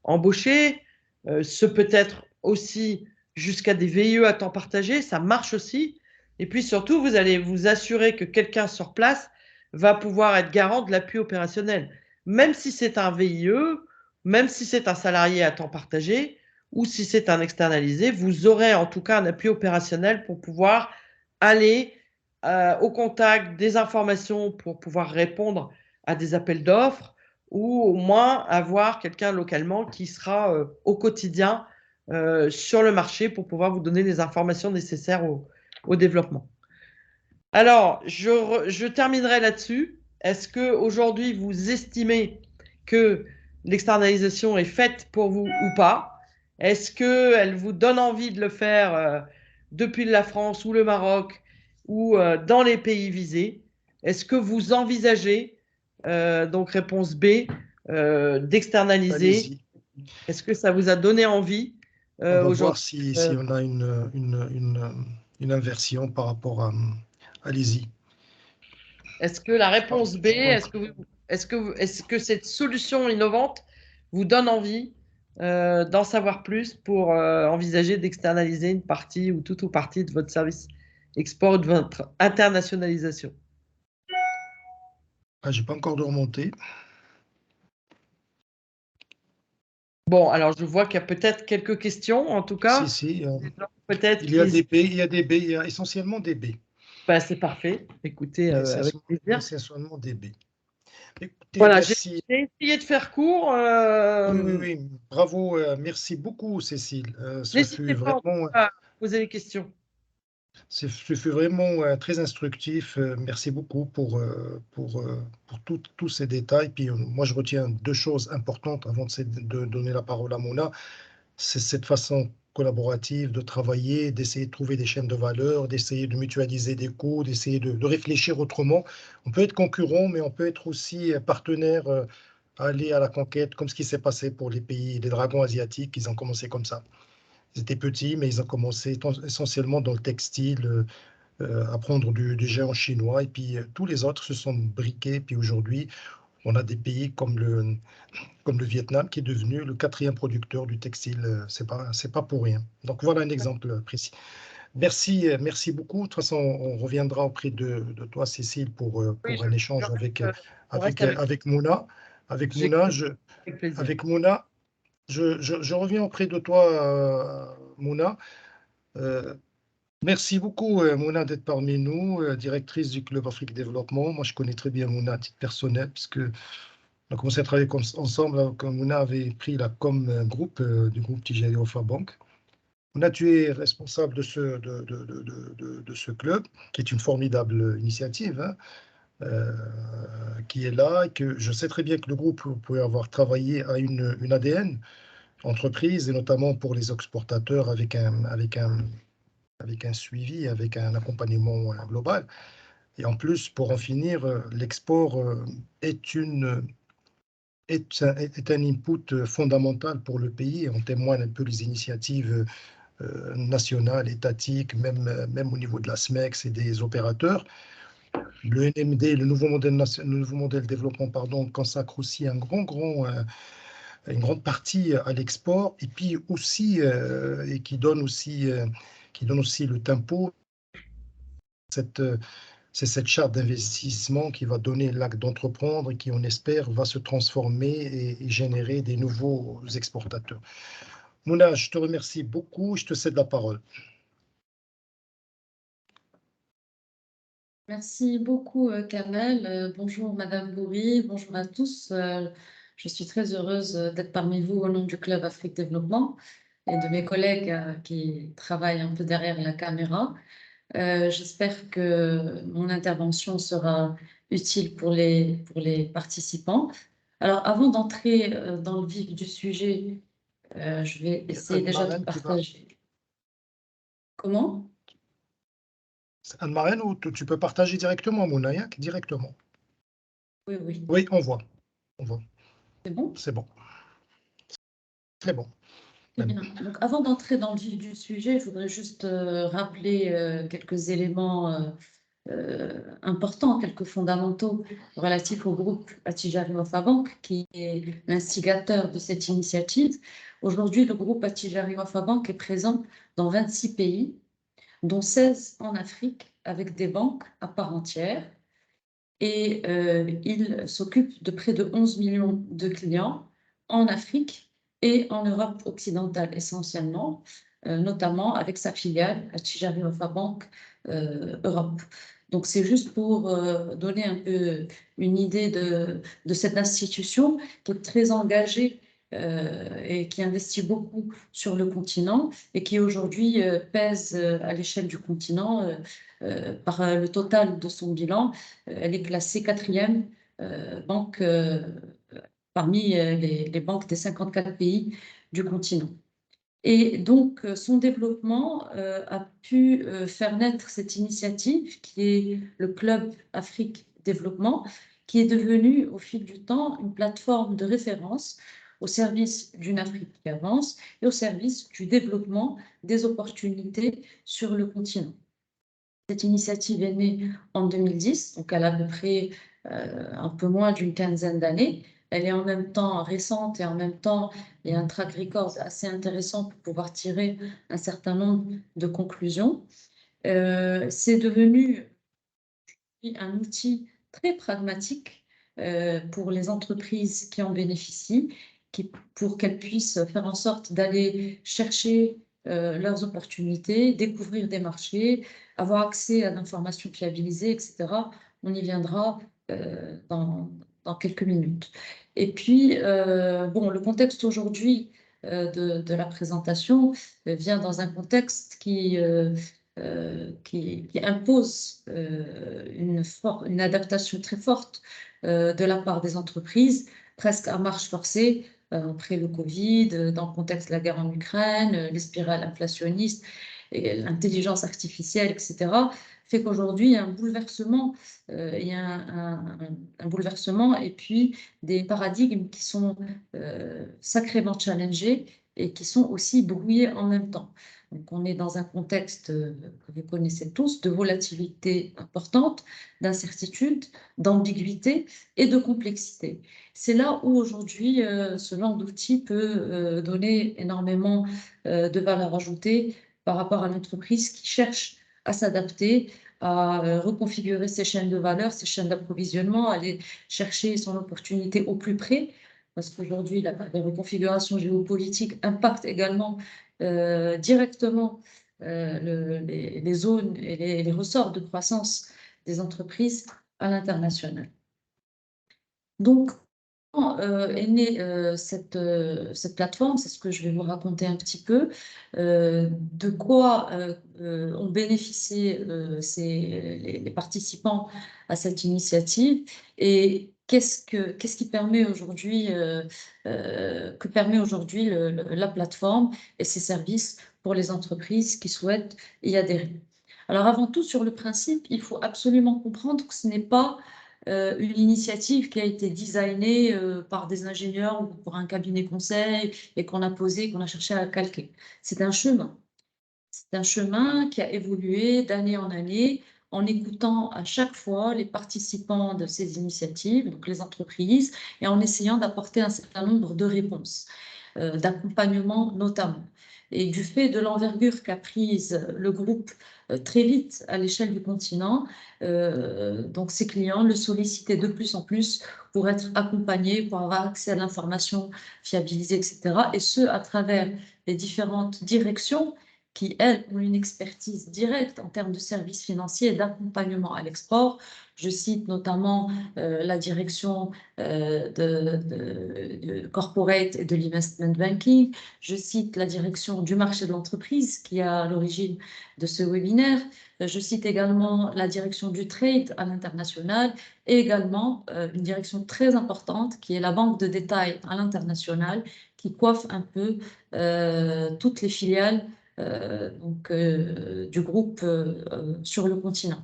embaucher. Ce peut être aussi jusqu'à des VIE à temps partagé, ça marche aussi. Et puis surtout, vous allez vous assurer que quelqu'un sur place va pouvoir être garant de l'appui opérationnel. Même si c'est un VIE, même si c'est un salarié à temps partagé ou si c'est un externalisé, vous aurez en tout cas un appui opérationnel pour pouvoir aller au contact des informations pour pouvoir répondre à des appels d'offres ou au moins avoir quelqu'un localement qui sera au quotidien sur le marché pour pouvoir vous donner les informations nécessaires au développement. Alors, je terminerai là-dessus. Est-ce qu'aujourd'hui, vous estimez que l'externalisation est faite pour vous ou pas? Est-ce qu'elle vous donne envie de le faire depuis la France ou le Maroc ou dans les pays visés? Est-ce que vous envisagez, donc réponse B, d'externaliser? Est-ce que ça vous a donné envie On va voir aujourd'hui? si on a une inversion par rapport à... Allez-y. Est-ce que la réponse B, est-ce que cette solution innovante vous donne envie d'en savoir plus pour envisager d'externaliser une partie ou toute ou partie de votre service export ou de votre internationalisation? Ah, j'ai pas encore de remontée. Bon, alors je vois qu'il y a peut-être quelques questions, en tout cas. Si, Peut-être il y a des B, il y a essentiellement des B. Ben, c'est parfait. Écoutez, avec plaisir. Essentiellement des B. Écoutez, Voilà, j'ai merci. essayé de faire court. Oui, bravo, merci beaucoup, Cécile. Ce fut N'hésitez pas en tout vraiment, cas, à poser des questions. ce fut vraiment très instructif. Merci beaucoup pour tous ces détails. Puis moi, je retiens 2 choses importantes avant de donner la parole à Mona. C'est cette façon collaborative de travailler, d'essayer de trouver des chaînes de valeur, d'essayer de mutualiser des coûts, d'essayer de réfléchir autrement. On peut être concurrent, mais on peut être aussi partenaire, aller à la conquête, comme ce qui s'est passé pour les pays, les dragons asiatiques. Ils ont commencé comme ça. Ils étaient petits, mais ils ont commencé essentiellement dans le textile, à prendre du géant chinois. Et puis tous les autres se sont briqués. Puis aujourd'hui, on a des pays comme le Vietnam qui est devenu le 4e producteur du textile. C'est pas pour rien. Donc voilà un exemple précis. Merci beaucoup. De toute façon, on reviendra auprès de toi, Cécile, pour Oui, un échange on reste avec avec Mouna. Avec Mouna, plaisir. je reviens auprès de toi, Mouna. Merci beaucoup, Mouna, d'être parmi nous, directrice du Club Afrique Développement. Moi, je connais très bien Mouna à titre personnel, puisque on a commencé à travailler ensemble quand Mouna avait pris la groupe du groupe TGI Alpha Bank. Mouna, tu es responsable de ce club, qui est une formidable initiative, hein, qui est là, et que je sais très bien que le groupe pourrait avoir travaillé à une ADN entreprise, et notamment pour les exportateurs avec un suivi, avec un accompagnement global. Et en plus, pour en finir, l'export est un input fondamental pour le pays. Et on témoigne un peu les initiatives nationales, étatiques, même au niveau de la SMEX et des opérateurs. Le NMD, le nouveau modèle de développement, pardon, consacre aussi une grande partie à l'export, et puis aussi, et qui donne aussi le tempo. C'est cette charte d'investissement qui va donner l'acte d'entreprendre et qui, on espère, va se transformer et générer des nouveaux exportateurs. Mouna, je te remercie beaucoup. Je te cède la parole. Merci beaucoup, Kamel. Bonjour, Madame Bourri. Bonjour à tous. Je suis très heureuse d'être parmi vous au nom du Club Afrique Développement et de mes collègues qui travaillent un peu derrière la caméra. J'espère que mon intervention sera utile pour les participants. Alors, avant d'entrer dans le vif du sujet, je vais essayer déjà de partager. Comment? Anne-Marlène, ou tu peux partager directement, Mounayak, directement. Oui, oui. Oui, on voit. On voit. C'est bon? C'est bon. Très bon. Très bien. Donc, avant d'entrer dans le vif du sujet, je voudrais juste rappeler quelques éléments importants, quelques fondamentaux relatifs au groupe Attijari Wafa Bank, qui est l'instigateur de cette initiative. Aujourd'hui, le groupe Attijari Wafa Bank est présent dans 26 pays, dont 16 en Afrique, avec des banques à part entière. Et il s'occupe de près de 11 millions de clients en Afrique et en Europe occidentale essentiellement, notamment avec sa filiale Attijari Wafa Bank Europe. Donc c'est juste pour donner un peu une idée de cette institution qui est très engagée et qui investit beaucoup sur le continent et qui aujourd'hui pèse à l'échelle du continent par le total de son bilan. Elle est classée 4e banque parmi les banques des 54 pays du continent. Et donc, son développement a pu faire naître cette initiative qui est le Club Afrique Développement, qui est devenu au fil du temps une plateforme de référence au service d'une Afrique qui avance et au service du développement des opportunités sur le continent. Cette initiative est née en 2010, donc elle a à peu près un peu moins d'une quinzaine d'années. Elle est en même temps récente et en même temps, il y a un track record assez intéressant pour pouvoir tirer un certain nombre de conclusions. C'est devenu un outil très pragmatique pour les entreprises qui en bénéficient, pour qu'elles puissent faire en sorte d'aller chercher leurs opportunités, découvrir des marchés, avoir accès à l'information fiabilisée, etc. On y viendra dans quelques minutes. Et puis, bon, le contexte aujourd'hui de la présentation vient dans un contexte qui impose une adaptation très forte de la part des entreprises, presque à marche forcée, après le Covid, dans le contexte de la guerre en Ukraine, les spirales inflationnistes, et l'intelligence artificielle, etc., fait qu'aujourd'hui, il y a un bouleversement, un bouleversement et puis des paradigmes qui sont sacrément challengés et qui sont aussi brouillés en même temps. Donc, on est dans un contexte que vous connaissez tous, de volatilité importante, d'incertitude, d'ambiguïté et de complexité. C'est là où aujourd'hui, ce genre d'outil peut donner énormément de valeur ajoutée par rapport à l'entreprise qui cherche à s'adapter, à reconfigurer ses chaînes de valeur, ses chaînes d'approvisionnement, aller chercher son opportunité au plus près, parce qu'aujourd'hui, la reconfiguration géopolitique impacte également directement les zones et les ressorts de croissance des entreprises à l'international. Donc, est née cette plateforme, c'est ce que je vais vous raconter un petit peu, de quoi ont bénéficié les participants à cette initiative et qu'est-ce qui permet aujourd'hui, que permet aujourd'hui la plateforme et ses services pour les entreprises qui souhaitent y adhérer. Alors avant tout, sur le principe, il faut absolument comprendre que ce n'est pas une initiative qui a été designée par des ingénieurs ou pour un cabinet conseil et qu'on a posé, qu'on a cherché à calquer. C'est un chemin. C'est un chemin qui a évolué d'année en année en écoutant à chaque fois les participants de ces initiatives, donc les entreprises, et en essayant d'apporter un certain nombre de réponses, d'accompagnement notamment. Et du fait de l'envergure qu'a prise le groupe très vite à l'échelle du continent, donc ses clients le sollicitaient de plus en plus pour être accompagnés, pour avoir accès à l'information fiabilisée, etc. Et ce, à travers les différentes directions qui, elles, ont une expertise directe en termes de services financiers et d'accompagnement à l'export. Je cite notamment la direction de corporate et de l'investment banking. Je cite la direction du marché de l'entreprise qui est à l'origine de ce webinaire. Je cite également la direction du trade à l'international et également une direction très importante qui est la banque de détail à l'international qui coiffe un peu toutes les filiales du groupe sur le continent.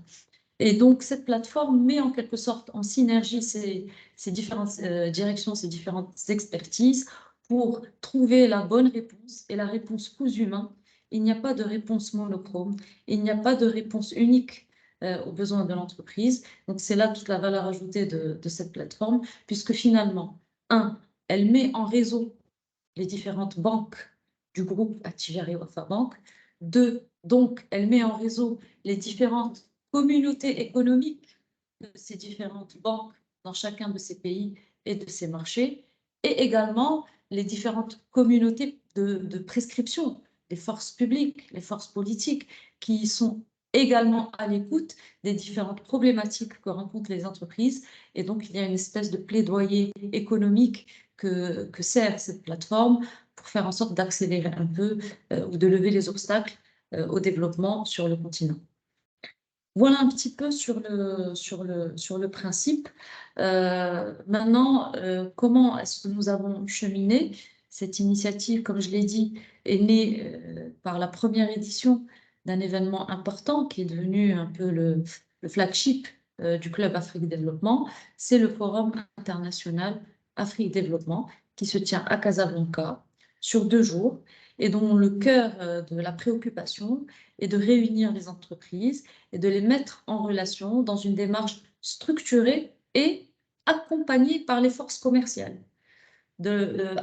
Et donc, cette plateforme met en quelque sorte en synergie ces différentes directions, ces différentes expertises pour trouver la bonne réponse et la réponse coûts humains. Il n'y a pas de réponse monochrome, il n'y a pas de réponse unique aux besoins de l'entreprise. Donc, c'est là toute la valeur ajoutée de cette plateforme, puisque finalement, elle met en réseau les différentes banques du groupe Attijari Wafa Bank. 2, donc, elle met en réseau les différentes communautés économiques de ces différentes banques dans chacun de ces pays et de ces marchés, et également les différentes communautés de prescription, les forces publiques, les forces politiques, qui sont également à l'écoute des différentes problématiques que rencontrent les entreprises. Et donc, il y a une espèce de plaidoyer économique que sert cette plateforme pour faire en sorte d'accélérer un peu ou de lever les obstacles au développement sur le continent. Voilà un petit peu sur le principe. Maintenant, comment est-ce que nous avons cheminé? Cette initiative, comme je l'ai dit, est née par la première édition d'un événement important qui est devenu un peu le flagship du Club Afrique Développement. C'est le Forum international Afrique Développement qui se tient à Casablanca sur 2 jours et dont le cœur de la préoccupation est de réunir les entreprises et de les mettre en relation dans une démarche structurée et accompagnée par les forces commerciales,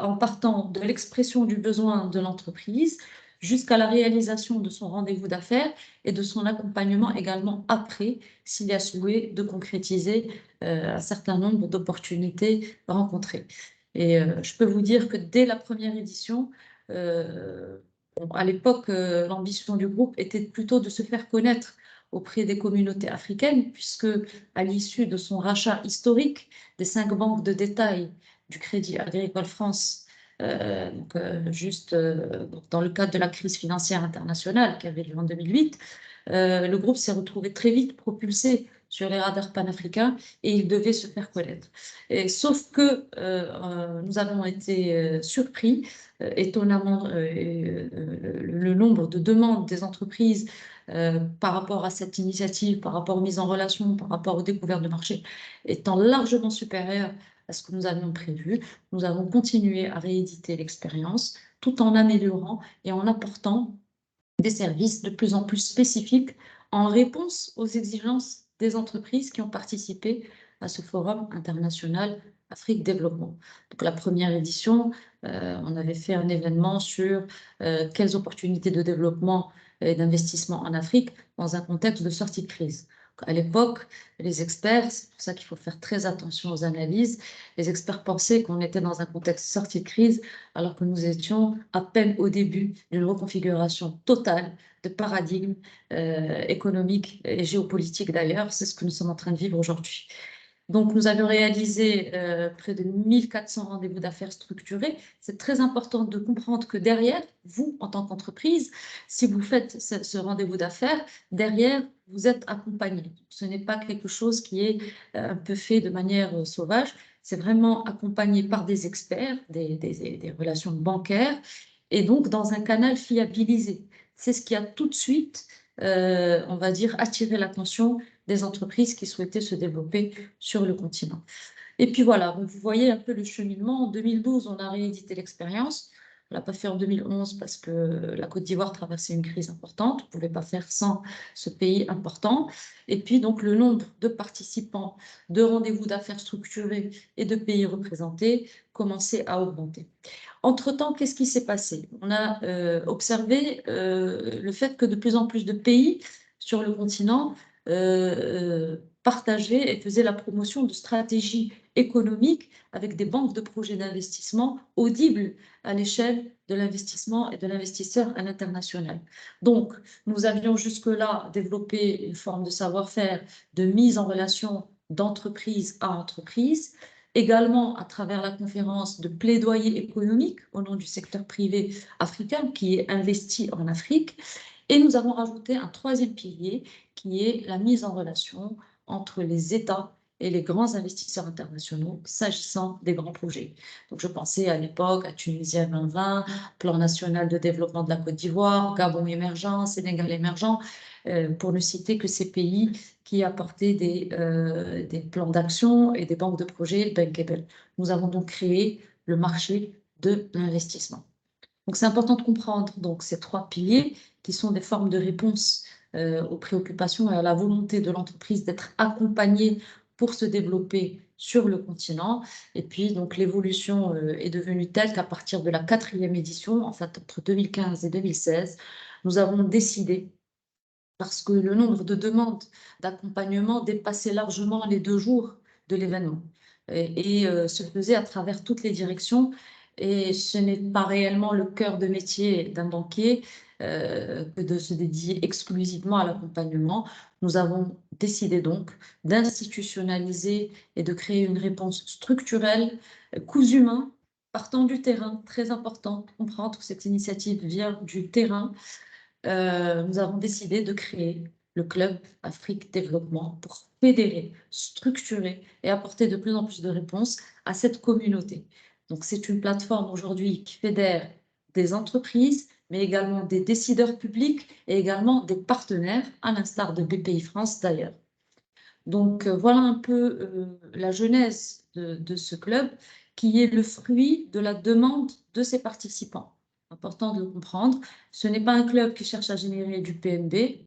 en partant de l'expression du besoin de l'entreprise jusqu'à la réalisation de son rendez-vous d'affaires et de son accompagnement également après, s'il y a souhait de concrétiser un certain nombre d'opportunités rencontrées. Et je peux vous dire que dès la première édition, à l'époque, l'ambition du groupe était plutôt de se faire connaître auprès des communautés africaines, puisque à l'issue de son rachat historique des 5 banques de détail du Crédit Agricole France, juste dans le cadre de la crise financière internationale qui avait lieu en 2008, le groupe s'est retrouvé très vite propulsé sur les radars panafricains et il devait se faire connaître. Sauf que nous avons été surpris, étonnamment, le nombre de demandes des entreprises par rapport à cette initiative, par rapport aux mises en relation, par rapport aux découvertes de marché, étant largement supérieur à ce que nous avions prévu. Nous avons continué à rééditer l'expérience tout en améliorant et en apportant des services de plus en plus spécifiques en réponse aux exigences des entreprises qui ont participé à ce forum international Afrique Développement. Donc la première édition, on avait fait un événement sur quelles opportunités de développement et d'investissement en Afrique dans un contexte de sortie de crise. À l'époque, les experts, c'est pour ça qu'il faut faire très attention aux analyses, les experts pensaient qu'on était dans un contexte de sortie de crise alors que nous étions à peine au début d'une reconfiguration totale de paradigme économique et géopolitique d'ailleurs. C'est ce que nous sommes en train de vivre aujourd'hui. Donc, nous avions réalisé près de 1400 rendez-vous d'affaires structurés. C'est très important de comprendre que derrière, vous, en tant qu'entreprise, si vous faites ce rendez-vous d'affaires, derrière, vous êtes accompagné. Ce n'est pas quelque chose qui est un peu fait de manière sauvage. C'est vraiment accompagné par des experts, des relations bancaires, et donc dans un canal fiabilisé. C'est ce qui a tout de suite, on va dire, attiré l'attention des entreprises qui souhaitaient se développer sur le continent. Et puis voilà, vous voyez un peu le cheminement. En 2012, on a réédité l'expérience. On ne l'a pas fait en 2011 parce que la Côte d'Ivoire traversait une crise importante. On ne pouvait pas faire sans ce pays important. Et puis donc le nombre de participants, de rendez-vous d'affaires structurés et de pays représentés commençait à augmenter. Entre-temps, qu'est-ce qui s'est passé? On a observé le fait que de plus en plus de pays sur le continent partageaient et faisaient la promotion de stratégies économique avec des banques de projets d'investissement audibles à l'échelle de l'investissement et de l'investisseur à l'international. Donc, nous avions jusque-là développé une forme de savoir-faire de mise en relation d'entreprise à entreprise, également à travers la conférence de plaidoyer économique au nom du secteur privé africain qui est investi en Afrique. Et nous avons rajouté un troisième pilier qui est la mise en relation entre les États et les grands investisseurs internationaux s'agissant des grands projets. Donc, je pensais à l'époque à Tunisie 2020, Plan national de développement de la Côte d'Ivoire, Gabon émergent, Sénégal émergent, pour ne citer que ces pays qui apportaient des plans d'action et des banques de projets bankable. Nous avons donc créé le marché de l'investissement. Donc, c'est important de comprendre donc, ces trois piliers qui sont des formes de réponse aux préoccupations et à la volonté de l'entreprise d'être accompagnée pour se développer sur le continent. Et puis, donc, l'évolution est devenue telle qu'à partir de la 4e édition, en fait, entre 2015 et 2016, nous avons décidé, parce que le nombre de demandes d'accompagnement dépassait largement les 2 jours de l'événement et se faisait à travers toutes les directions. Et ce n'est pas réellement le cœur de métier d'un banquier que de se dédier exclusivement à l'accompagnement. Nous avons décidé donc d'institutionnaliser et de créer une réponse structurelle, coûts humains, partant du terrain, très important de comprendre que cette initiative vient du terrain. Nous avons décidé de créer le Club Afrique Développement pour fédérer, structurer et apporter de plus en plus de réponses à cette communauté. Donc, c'est une plateforme aujourd'hui qui fédère des entreprises, mais également des décideurs publics et également des partenaires, à l'instar de BPI France d'ailleurs. Donc, voilà un peu la genèse de ce club qui est le fruit de la demande de ses participants. Important de le comprendre, ce n'est pas un club qui cherche à générer du PNB,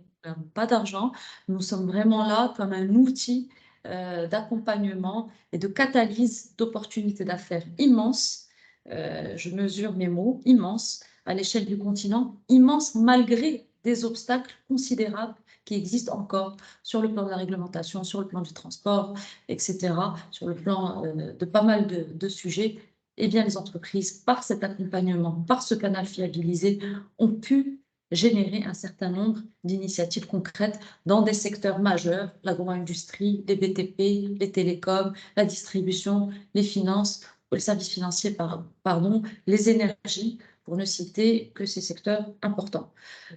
pas d'argent. Nous sommes vraiment là comme un outil d'accompagnement et de catalyse d'opportunités d'affaires immenses. Je mesure mes mots, immenses, à l'échelle du continent, immenses malgré des obstacles considérables qui existent encore sur le plan de la réglementation, sur le plan du transport, etc., sur le plan de pas mal de sujets. Eh bien, les entreprises, par cet accompagnement, par ce canal fiabilisé, ont pu générer un certain nombre d'initiatives concrètes dans des secteurs majeurs, l'agro-industrie, les BTP, les télécoms, la distribution, les finances, les services financiers, pardon, les énergies, pour ne citer que ces secteurs importants.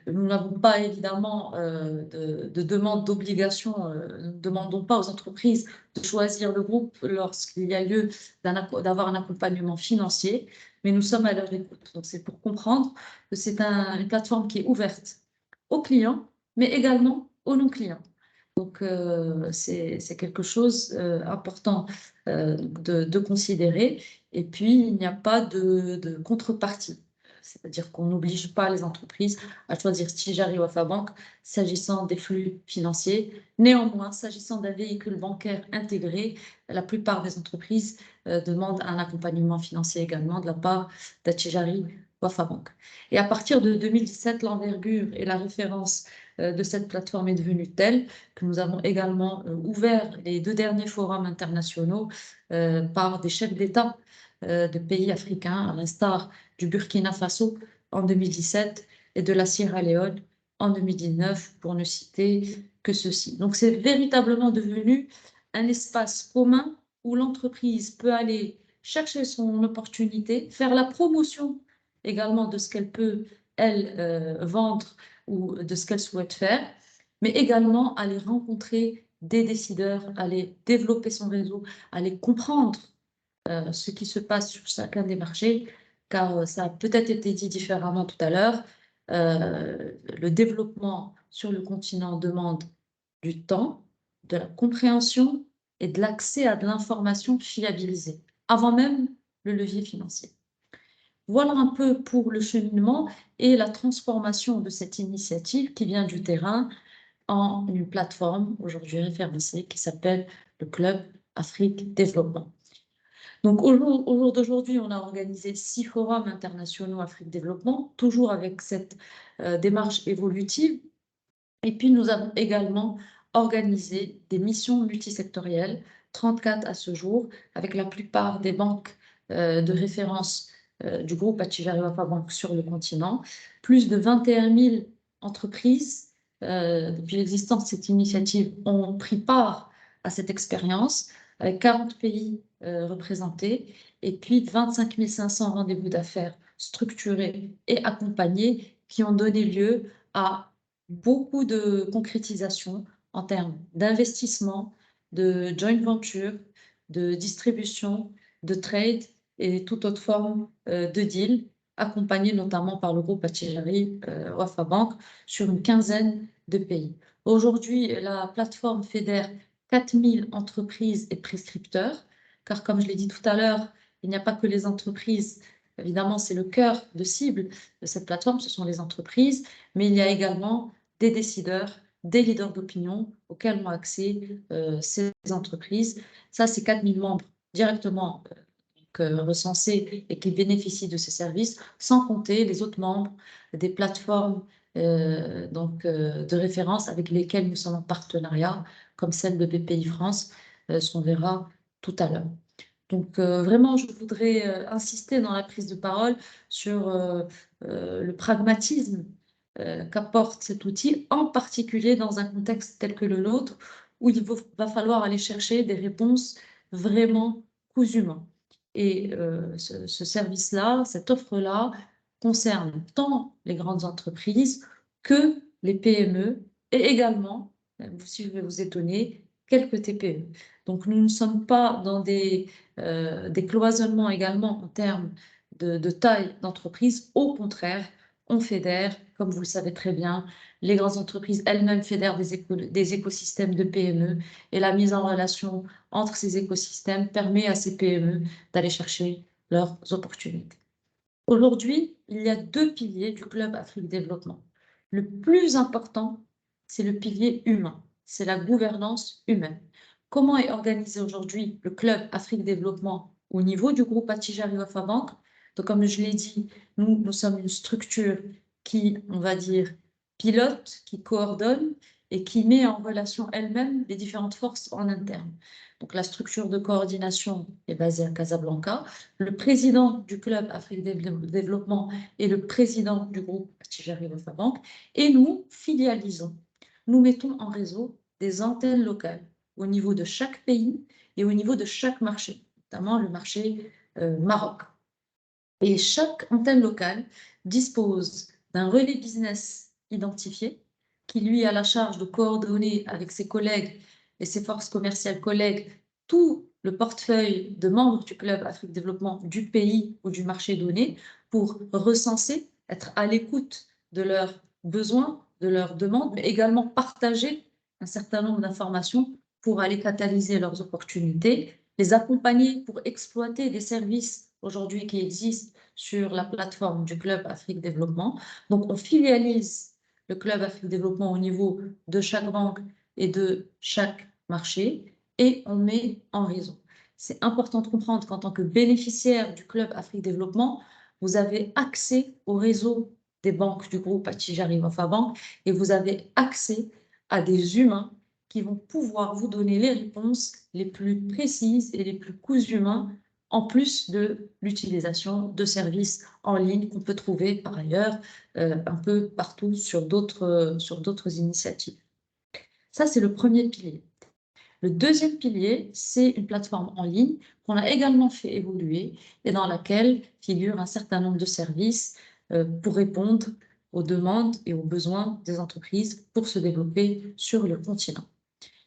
Nous n'avons pas évidemment de demande d'obligation, nous ne demandons pas aux entreprises de choisir le groupe lorsqu'il y a lieu d'avoir un accompagnement financier, mais nous sommes à leur écoute. Donc, c'est pour comprendre que c'est une plateforme qui est ouverte aux clients, mais également aux non-clients. Donc, c'est quelque chose d'important de considérer. Et puis, il n'y a pas de contrepartie. C'est-à-dire qu'on n'oblige pas les entreprises à choisir Tijari ou Afabank s'agissant des flux financiers. Néanmoins, s'agissant d'un véhicule bancaire intégré, la plupart des entreprises demandent un accompagnement financier également de la part d'Tijari ou Afabank. Et à partir de 2017, l'envergure et la référence de cette plateforme est devenue telle que nous avons également ouvert les 2 derniers forums internationaux par des chefs d'État de pays africains, à l'instar du Burkina Faso en 2017 et de la Sierra Leone en 2019, pour ne citer que ceci. Donc, c'est véritablement devenu un espace commun où l'entreprise peut aller chercher son opportunité, faire la promotion également de ce qu'elle peut, elle, vendre ou de ce qu'elle souhaite faire, mais également aller rencontrer des décideurs, aller développer son réseau, aller comprendre ce qui se passe sur chacun des marchés, car ça a peut-être été dit différemment tout à l'heure. Le développement sur le continent demande du temps, de la compréhension et de l'accès à de l'information fiabilisée, avant même le levier financier. Voilà un peu pour le cheminement et la transformation de cette initiative qui vient du terrain en une plateforme aujourd'hui référencée qui s'appelle le Club Afrique Développement. Donc, au jour d'aujourd'hui, on a organisé 6 forums internationaux Afrique Développement, toujours avec cette démarche évolutive. Et puis, nous avons également organisé des missions multisectorielles 34 à ce jour, avec la plupart des banques de référence du groupe Attijari Wafa Bank sur le continent. Plus de 21 000 entreprises, depuis l'existence de cette initiative, ont pris part à cette expérience, avec 40 pays représentés, et puis 25 500 rendez-vous d'affaires structurés et accompagnés qui ont donné lieu à beaucoup de concrétisation en termes d'investissement, de joint venture, de distribution, de trade et toute autre forme de deal, accompagné notamment par le groupe Attijari Wafa Bank sur une quinzaine de pays. Aujourd'hui, la plateforme fédère 4000 entreprises et prescripteurs, car comme je l'ai dit tout à l'heure, il n'y a pas que les entreprises. Évidemment, c'est le cœur de cible de cette plateforme, ce sont les entreprises, mais il y a également des décideurs, des leaders d'opinion auxquels ont accès ces entreprises. Ça, c'est 4000 membres directement recensés et qui bénéficient de ces services, sans compter les autres membres des plateformes de référence avec lesquelles nous sommes en partenariat, comme celle de BPI France, ce qu'on verra tout à l'heure. Donc, vraiment, je voudrais insister dans la prise de parole sur le pragmatisme qu'apporte cet outil, en particulier dans un contexte tel que le nôtre, où il va falloir aller chercher des réponses vraiment cousu main. Et ce service-là, cette offre-là, concerne tant les grandes entreprises que les PME et également, si je vais vous étonner, quelques TPE. Donc, nous ne sommes pas dans des cloisonnements également en termes de taille d'entreprise. Au contraire, on fédère, comme vous le savez très bien, les grandes entreprises elles-mêmes fédèrent des écosystèmes de PME et la mise en relation entre ces écosystèmes permet à ces PME d'aller chercher leurs opportunités. Aujourd'hui, il y a deux piliers du Club Afrique Développement. Le plus important, c'est le pilier humain, c'est la gouvernance humaine. Comment est organisé aujourd'hui le Club Afrique Développement au niveau du groupe Attijari Wafa Bank? Donc, comme je l'ai dit, nous sommes une structure qui, on va dire, pilote, qui coordonne et qui met en relation elle-même les différentes forces en interne. Donc, la structure de coordination est basée à Casablanca. Le président du Club Afrique Développement est le président du groupe Attijari Wafa Bank. Et nous filialisons, nous mettons en réseau des antennes locales au niveau de chaque pays et au niveau de chaque marché, notamment le marché Maroc. Et chaque antenne locale dispose d'un relais business identifié qui, lui, a la charge de coordonner avec ses collègues et ses forces commerciales collègues tout le portefeuille de membres du Club Afrique Développement du pays ou du marché donné pour recenser, être à l'écoute de leurs besoins, de leurs demandes, mais également partager un certain nombre d'informations pour aller catalyser leurs opportunités, les accompagner pour exploiter des services aujourd'hui qui existent sur la plateforme du Club Afrique Développement. Donc, on filialise le Club Afrique Développement au niveau de chaque banque et de chaque marché et on met en réseau. C'est important de comprendre qu'en tant que bénéficiaire du Club Afrique Développement, vous avez accès au réseau des banques du groupe Attijari Wafa Bank et vous avez accès à des humains qui vont pouvoir vous donner les réponses les plus précises et les plus cousues main, en plus de l'utilisation de services en ligne qu'on peut trouver par ailleurs un peu partout sur d'autres initiatives. Ça, c'est le premier pilier. Le deuxième pilier, c'est une plateforme en ligne qu'on a également fait évoluer et dans laquelle figure un certain nombre de services pour répondre aux demandes et aux besoins des entreprises pour se développer sur le continent.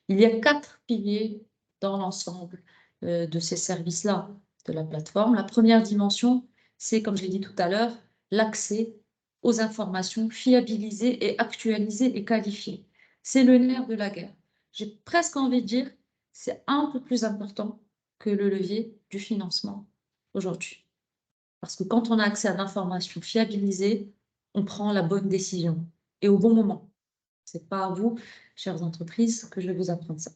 Il y a 4 piliers dans l'ensemble de ces services-là de la plateforme. La première dimension, c'est, comme je l'ai dit tout à l'heure, l'accès aux informations fiabilisées et actualisées et qualifiées. C'est le nerf de la guerre. J'ai presque envie de dire, c'est un peu plus important que le levier du financement aujourd'hui. Parce que quand on a accès à l'information fiabilisée, on prend la bonne décision et au bon moment. Ce n'est pas à vous, chères entreprises, que je vais vous apprendre ça.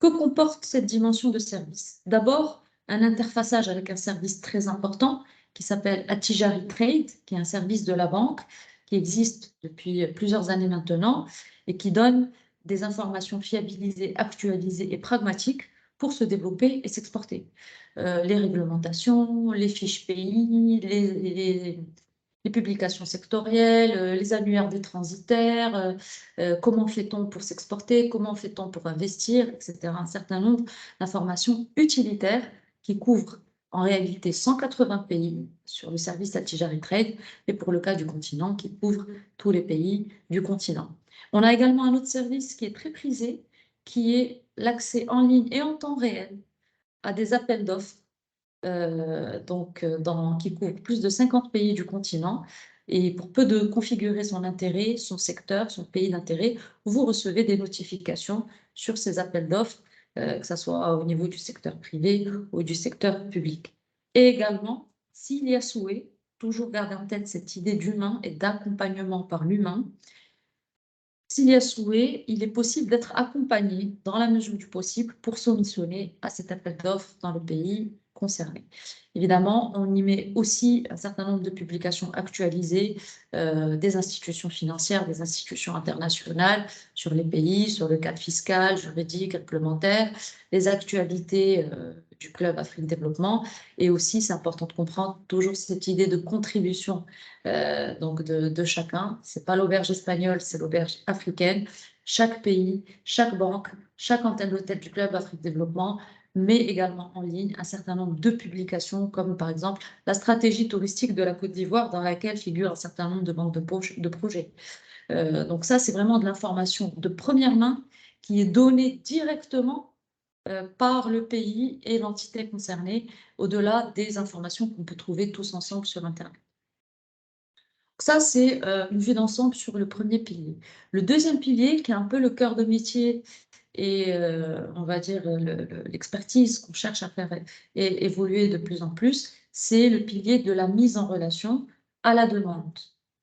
Que comporte cette dimension de service? D'abord, un interfaçage avec un service très important qui s'appelle Attijari Trade, qui est un service de la banque qui existe depuis plusieurs années maintenant et qui donne des informations fiabilisées, actualisées et pragmatiques pour se développer et s'exporter. Les réglementations, les fiches pays, les publications sectorielles, les annuaires des transitaires, comment fait-on pour s'exporter, comment fait-on pour investir, etc. Un certain nombre d'informations utilitaires qui couvrent en réalité 180 pays sur le service Attijari Trade, et pour le cas du continent, qui couvre tous les pays du continent. On a également un autre service qui est très prisé, qui est l'accès en ligne et en temps réel à des appels d'offres qui couvrent plus de 50 pays du continent. Et pour peu de configurer son intérêt, son secteur, son pays d'intérêt, vous recevez des notifications sur ces appels d'offres, que ce soit au niveau du secteur privé ou du secteur public. Et également, s'il y a souhait, toujours garder en tête cette idée d'humain et d'accompagnement par l'humain. S'il y a souhait, il est possible d'être accompagné dans la mesure du possible pour soumissionner à cet appel d'offres dans le pays concerné. Évidemment, on y met aussi un certain nombre de publications actualisées des institutions financières, des institutions internationales sur les pays, sur le cadre fiscal, juridique, réglementaire, les actualités du Club Afrique Développement. Et aussi, c'est important de comprendre toujours cette idée de contribution de chacun. Ce n'est pas l'auberge espagnole, c'est l'auberge africaine. Chaque pays, chaque banque, chaque antenne de tête du Club Afrique Développement met également en ligne un certain nombre de publications, comme par exemple la stratégie touristique de la Côte d'Ivoire, dans laquelle figure un certain nombre de banques de projets. Donc ça, c'est vraiment de l'information de première main qui est donnée directement par le pays et l'entité concernée, au-delà des informations qu'on peut trouver tous ensemble sur Internet. Ça, c'est une vue d'ensemble sur le premier pilier. Le deuxième pilier, qui est un peu le cœur de métier et on va dire l'expertise qu'on cherche à faire évoluer de plus en plus, c'est le pilier de la mise en relation à la demande.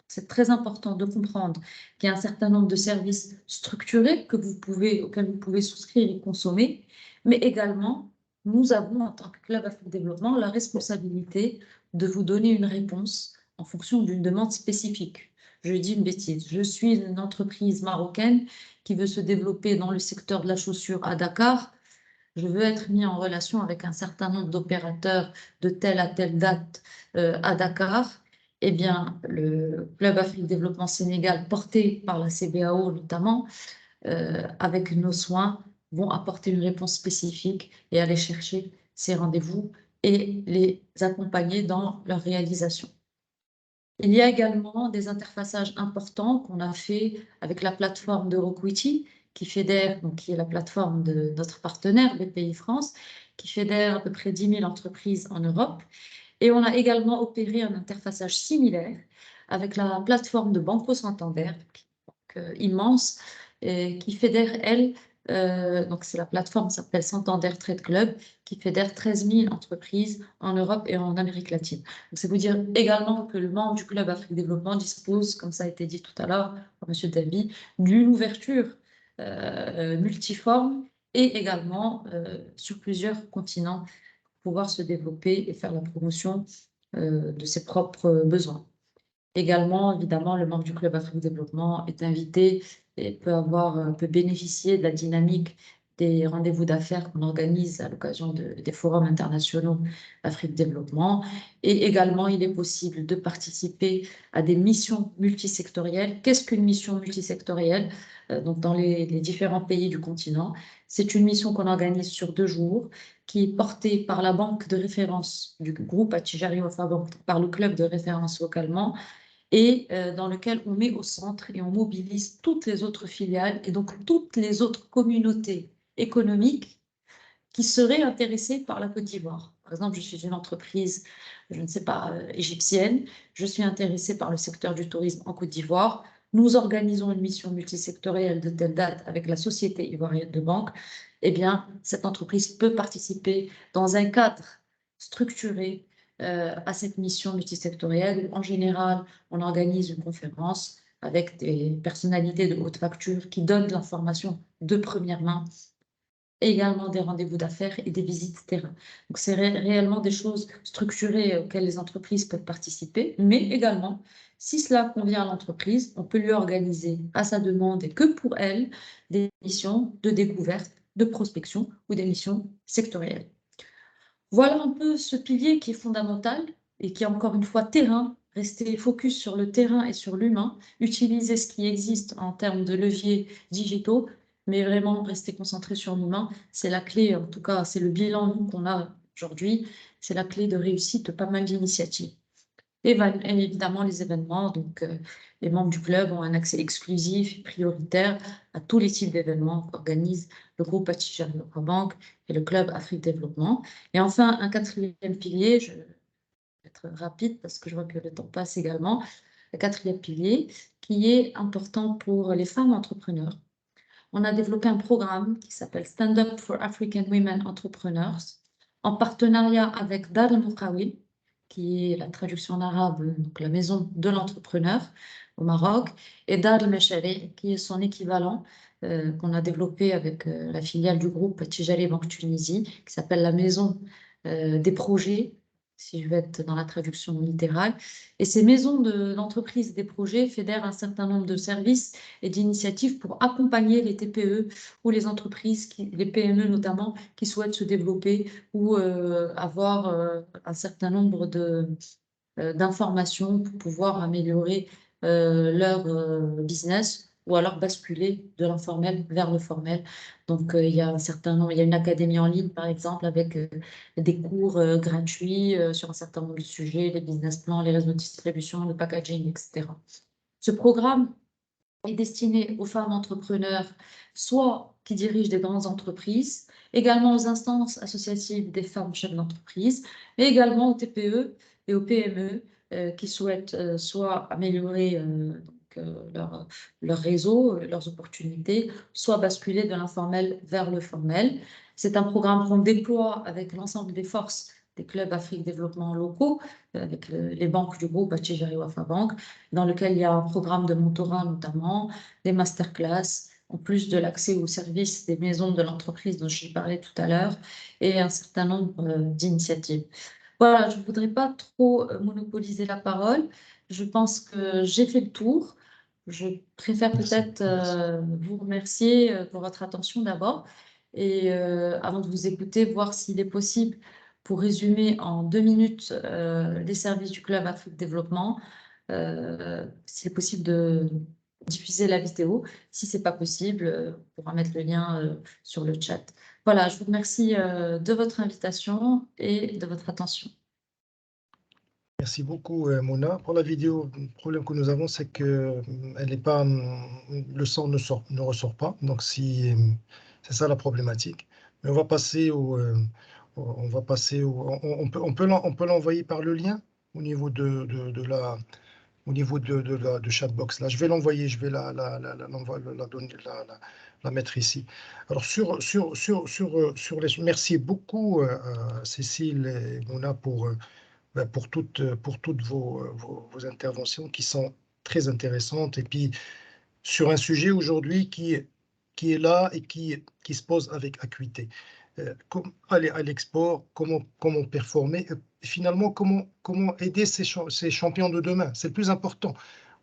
C'est très important de comprendre qu'il y a un certain nombre de services structurés auxquels vous pouvez souscrire et consommer, mais également, nous avons, en tant que Club Afrique Développement, la responsabilité de vous donner une réponse en fonction d'une demande spécifique. Je dis une bêtise. Je suis une entreprise marocaine qui veut se développer dans le secteur de la chaussure à Dakar. Je veux être mis en relation avec un certain nombre d'opérateurs de telle à telle date à Dakar. Eh bien, le Club Afrique Développement Sénégal, porté par la CBAO notamment, avec nos soins, vont apporter une réponse spécifique et aller chercher ces rendez-vous et les accompagner dans leur réalisation. Il y a également des interfaçages importants qu'on a fait avec la plateforme d'Euroquity, qui fédère, donc qui est la plateforme de notre partenaire, BPI France, qui fédère à peu près 10 000 entreprises en Europe. Et on a également opéré un interfaçage similaire avec la plateforme de Banco Santander, immense, qui fédère, elle, donc c'est la plateforme qui s'appelle Santander Trade Club, qui fédère 13 000 entreprises en Europe et en Amérique latine. Donc c'est vous dire également que le membre du Club Afrique Développement dispose, comme ça a été dit tout à l'heure par M. Dabi, d'une ouverture multiforme et également sur plusieurs continents pour pouvoir se développer et faire la promotion de ses propres besoins. Également, évidemment, le membre du Club Afrique Développement est invité et peut bénéficier de la dynamique des rendez-vous d'affaires qu'on organise à l'occasion des forums internationaux Afrique Développement. Et également, il est possible de participer à des missions multisectorielles. Qu'est-ce qu'une mission multisectorielle? Donc, dans les différents pays du continent, c'est une mission qu'on organise sur 2 jours, qui est portée par la banque de référence du groupe Attijari Wafa Bank, par le club de référence localement, et dans lequel on met au centre et on mobilise toutes les autres filiales et donc toutes les autres communautés économiques qui seraient intéressées par la Côte d'Ivoire. Par exemple, je suis une entreprise, je ne sais pas, égyptienne, je suis intéressée par le secteur du tourisme en Côte d'Ivoire. Nous organisons une mission multisectorielle de telle date avec la Société ivoirienne de banque. Eh bien, cette entreprise peut participer dans un cadre structuré à cette mission multisectorielle. En général, on organise une conférence avec des personnalités de haute facture qui donnent de l'information de première main, également des rendez-vous d'affaires et des visites terrain. Donc, c'est réellement des choses structurées auxquelles les entreprises peuvent participer, mais également, si cela convient à l'entreprise, on peut lui organiser à sa demande et que pour elle des missions de découverte de prospection ou des missions sectorielles. Voilà un peu ce pilier qui est fondamental et qui est encore une fois terrain, rester focus sur le terrain et sur l'humain, utiliser ce qui existe en termes de leviers digitaux, mais vraiment rester concentré sur l'humain. C'est la clé, en tout cas, c'est le bilan qu'on a aujourd'hui, c'est la clé de réussite de pas mal d'initiatives. Et évidemment, les événements, donc les membres du club ont un accès exclusif et prioritaire à tous les types d'événements qu'organise le groupe Attijari Bank et le club Afrique Développement. Et enfin, un quatrième pilier, je vais être rapide parce que je vois que le temps passe également, le quatrième pilier qui est important pour les femmes entrepreneurs. On a développé un programme qui s'appelle Stand Up for African Women Entrepreneurs en partenariat avec Dar al-Muqawi, qui est la traduction en arabe, donc la maison de l'entrepreneur au Maroc, et Dar al-Mashari, qui est son équivalent qu'on a développé avec la filiale du groupe Tijari Banque Tunisie, qui s'appelle la maison des projets, si je vais être dans la traduction littérale. Et ces maisons d'entreprise des projets fédèrent un certain nombre de services et d'initiatives pour accompagner les TPE ou les entreprises, les PME notamment, qui souhaitent se développer ou avoir un certain nombre d'informations pour pouvoir améliorer leur business ou alors basculer de l'informel vers le formel. Donc, il y a un certain nombre, il y a une académie en ligne, par exemple, avec des cours gratuits sur un certain nombre de sujets, les business plans, les réseaux de distribution, le packaging, etc. Ce programme est destiné aux femmes entrepreneurs, soit qui dirigent des grandes entreprises, également aux instances associatives des femmes chefs d'entreprise, mais également aux TPE et aux PME qui souhaitent soit améliorer leur réseau, leurs opportunités, soit basculer de l'informel vers le formel. C'est un programme qu'on déploie avec l'ensemble des forces des clubs Afrique Développement locaux, avec les banques du groupe Attijari Wafa Bank, dans lequel il y a un programme de mentorat notamment, des masterclass, en plus de l'accès aux services des maisons de l'entreprise dont je parlais tout à l'heure, et un certain nombre d'initiatives. Voilà, je ne voudrais pas trop monopoliser la parole. Je pense que j'ai fait le tour. Je préfère peut-être vous remercier pour votre attention d'abord, et avant de vous écouter, voir s'il est possible, pour résumer en 2 minutes les services du Club Afrique Développement, s'il est possible de diffuser la vidéo. Si ce n'est pas possible, on pourra mettre le lien sur le chat. Voilà, je vous remercie de votre invitation et de votre attention. Merci beaucoup, Mona. Pour la vidéo, le problème que nous avons, c'est que elle n'est pas, le son ne ressort pas. Donc, c'est ça la problématique. Mais on va passer on peut l'envoyer par le lien au niveau de la, de Chatbox. Là, je vais l'envoyer, je vais la mettre ici. Alors, sur les, merci beaucoup, Cécile et Mona, pour toutes vos interventions qui sont très intéressantes. Et puis, sur un sujet aujourd'hui qui est là et qui se pose avec acuité. Aller à l'export, comment performer, et finalement, comment aider ces champions de demain. C'est le plus important.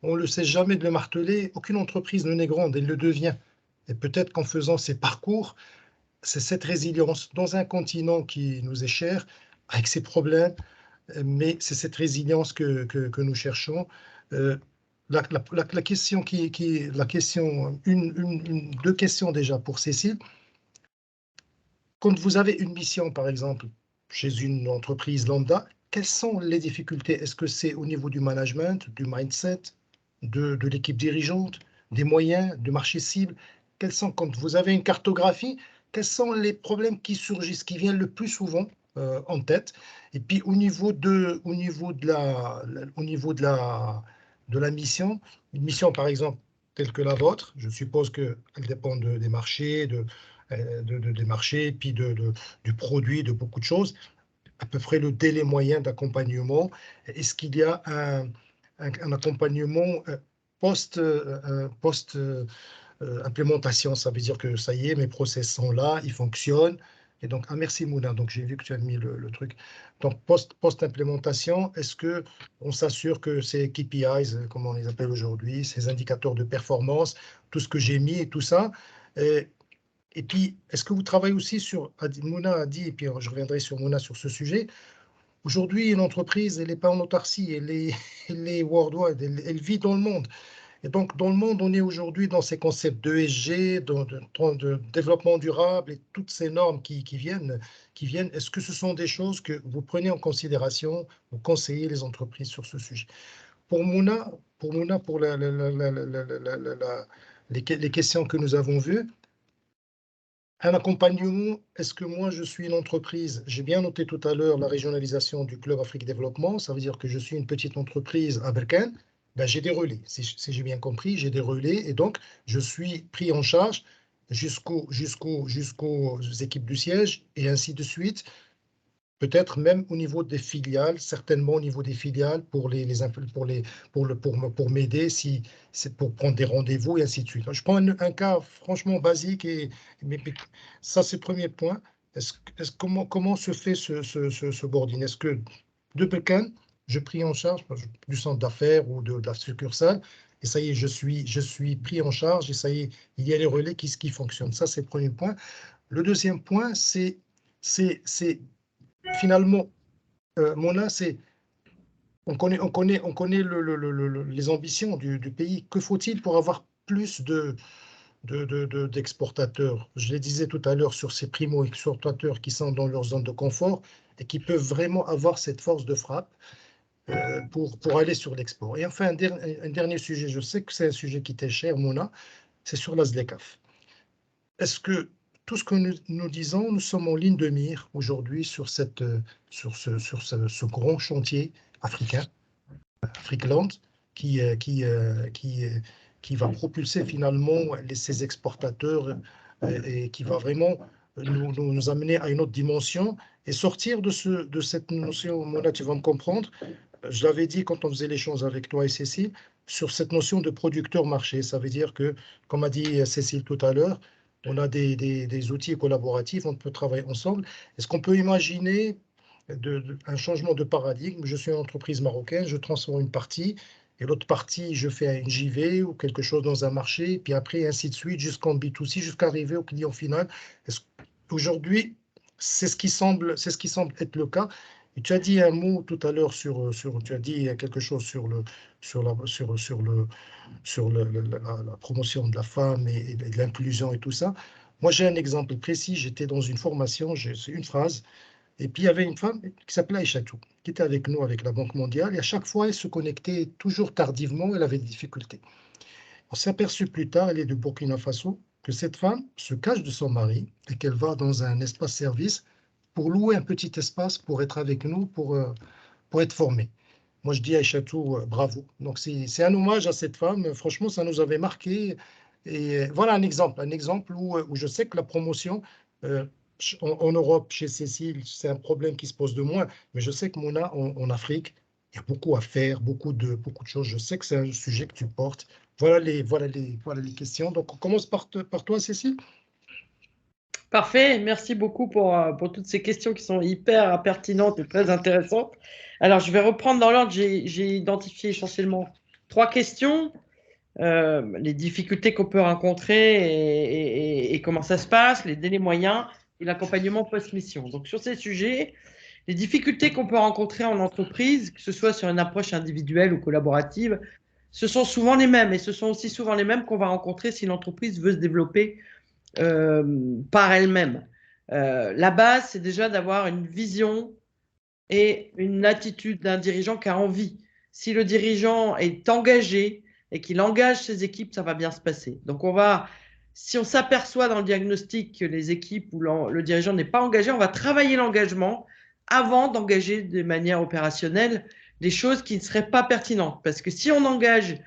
On ne le sait jamais de le marteler. Aucune entreprise ne est grande, elle le devient. Et peut-être qu'en faisant ces parcours, c'est cette résilience dans un continent qui nous est cher, avec ses problèmes, mais c'est cette résilience que nous cherchons. La question deux questions déjà pour Cécile. Quand vous avez une mission, par exemple, chez une entreprise lambda, quelles sont les difficultés? Est-ce que c'est au niveau du management, du mindset, de l'équipe dirigeante, des moyens, du marché cible? Quand vous avez une cartographie, quels sont les problèmes qui surgissent, qui viennent le plus souvent en tête? Et puis au niveau de la mission, une mission par exemple telle que la vôtre, je suppose qu'elle dépend des marchés, des marchés, puis du produit, de beaucoup de choses, à peu près le délai moyen d'accompagnement. Est-ce qu'il y a un accompagnement post-implémentation? Ça veut dire que ça y est, mes process sont là, ils fonctionnent. Et donc, merci Mouna, donc j'ai vu que tu as mis le truc. Donc, post-implémentation, est-ce qu'on s'assure que ces KPIs, comme on les appelle aujourd'hui, ces indicateurs de performance, tout ce que j'ai mis et tout ça, Et puis, est-ce que vous travaillez aussi sur, Mouna a dit, et puis je reviendrai sur Mouna sur ce sujet, aujourd'hui, une entreprise, elle n'est pas en autarcie, elle est worldwide, elle vit dans le monde. Et donc, dans le monde, on est aujourd'hui dans ces concepts d'ESG, de développement durable et toutes ces normes qui viennent. Est-ce que ce sont des choses que vous prenez en considération, vous conseillez les entreprises sur ce sujet? Pour Mouna, pour les questions que nous avons vues, un accompagnement, est-ce que moi je suis une entreprise? J'ai bien noté tout à l'heure la régionalisation du Club Afrique Développement, ça veut dire que je suis une petite entreprise à Berkane. Ben, j'ai des relais, si j'ai bien compris, j'ai des relais et donc je suis pris en charge jusqu'aux équipes du siège et ainsi de suite. Peut-être même au niveau des filiales, certainement au niveau des filiales pour m'aider si c'est pour prendre des rendez-vous et ainsi de suite. Je prends un cas franchement basique mais ça c'est le premier point. Comment se fait ce boarding? Est-ce que de Pékin, je pris en charge du centre d'affaires ou de la succursale et ça y est, je suis pris en charge et ça y est, il y a les relais qui fonctionnent. Ça c'est le premier point. Le deuxième point, c'est finalement, Mona, on connaît les ambitions du pays. Que faut-il pour avoir plus d'exportateurs? Je le disais tout à l'heure sur ces primo-exportateurs qui sont dans leur zone de confort et qui peuvent vraiment avoir cette force de frappe pour aller sur l'export. Et enfin, un dernier sujet, je sais que c'est un sujet qui t'est cher, Mona, c'est sur la ZLECAf. Est-ce que tout ce que nous disons, nous sommes en ligne de mire aujourd'hui sur ce grand chantier africain, Afrikland, qui va propulser finalement ces exportateurs et qui va vraiment nous amener à une autre dimension et sortir de cette notion, Mona, tu vas me comprendre, je l'avais dit quand on faisait l'échange avec toi et Cécile, sur cette notion de producteur marché. Ça veut dire que, comme a dit Cécile tout à l'heure, on a des outils collaboratifs, on peut travailler ensemble. Est-ce qu'on peut imaginer un changement de paradigme? Je suis une entreprise marocaine, je transforme une partie, et l'autre partie, je fais une JV ou quelque chose dans un marché, puis après, ainsi de suite, jusqu'en B2C, jusqu'à arriver au client final. Aujourd'hui, c'est ce qui semble être le cas. Et tu as dit un mot tout à l'heure tu as dit quelque chose sur la promotion de la femme et de l'inclusion et tout ça. Moi, j'ai un exemple précis. J'étais dans une formation, c'est une phrase, et puis il y avait une femme qui s'appelait Aïchatou, qui était avec nous, avec la Banque mondiale, et à chaque fois, elle se connectait toujours tardivement, elle avait des difficultés. On s'est aperçu plus tard, elle est de Burkina Faso, que cette femme se cache de son mari et qu'elle va dans un espace service pour louer un petit espace pour être avec nous, pour être formée. Moi, je dis à Aïchatou, bravo. Donc, c'est un hommage à cette femme. Franchement, ça nous avait marqué. Et voilà un exemple où je sais que la promotion en Europe, chez Cécile, c'est un problème qui se pose de moins. Mais je sais que Mona, en Afrique, il y a beaucoup à faire, beaucoup de choses. Je sais que c'est un sujet que tu portes. Voilà les questions. Donc, on commence par toi, Cécile. Parfait, merci beaucoup pour toutes ces questions qui sont hyper pertinentes et très intéressantes. Alors, je vais reprendre dans l'ordre. J'ai identifié essentiellement 3 questions. Les difficultés qu'on peut rencontrer et comment ça se passe, les délais moyens et l'accompagnement post-mission. Donc, sur ces sujets, les difficultés qu'on peut rencontrer en entreprise, que ce soit sur une approche individuelle ou collaborative, ce sont souvent les mêmes et ce sont aussi souvent les mêmes qu'on va rencontrer si l'entreprise veut se développer par elle-même. La base, c'est déjà d'avoir une vision et une attitude d'un dirigeant qui a envie. Si le dirigeant est engagé et qu'il engage ses équipes, ça va bien se passer. Donc, si on s'aperçoit dans le diagnostic que les équipes ou le dirigeant n'est pas engagé, on va travailler l'engagement avant d'engager de manière opérationnelle des choses qui ne seraient pas pertinentes. Parce que si on engage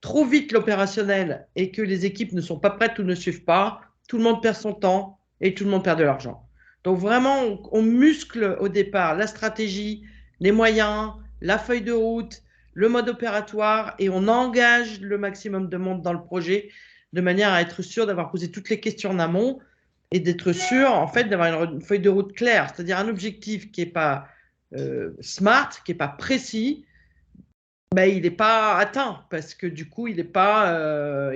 trop vite l'opérationnel et que les équipes ne sont pas prêtes ou ne suivent pas, tout le monde perd son temps et tout le monde perd de l'argent. Donc vraiment, on muscle au départ la stratégie, les moyens, la feuille de route, le mode opératoire et on engage le maximum de monde dans le projet de manière à être sûr d'avoir posé toutes les questions en amont et d'être sûr en fait d'avoir une feuille de route claire, c'est-à-dire un objectif qui n'est pas smart, qui n'est pas précis, ben, il n'est pas atteint parce que du coup, il n'est pas,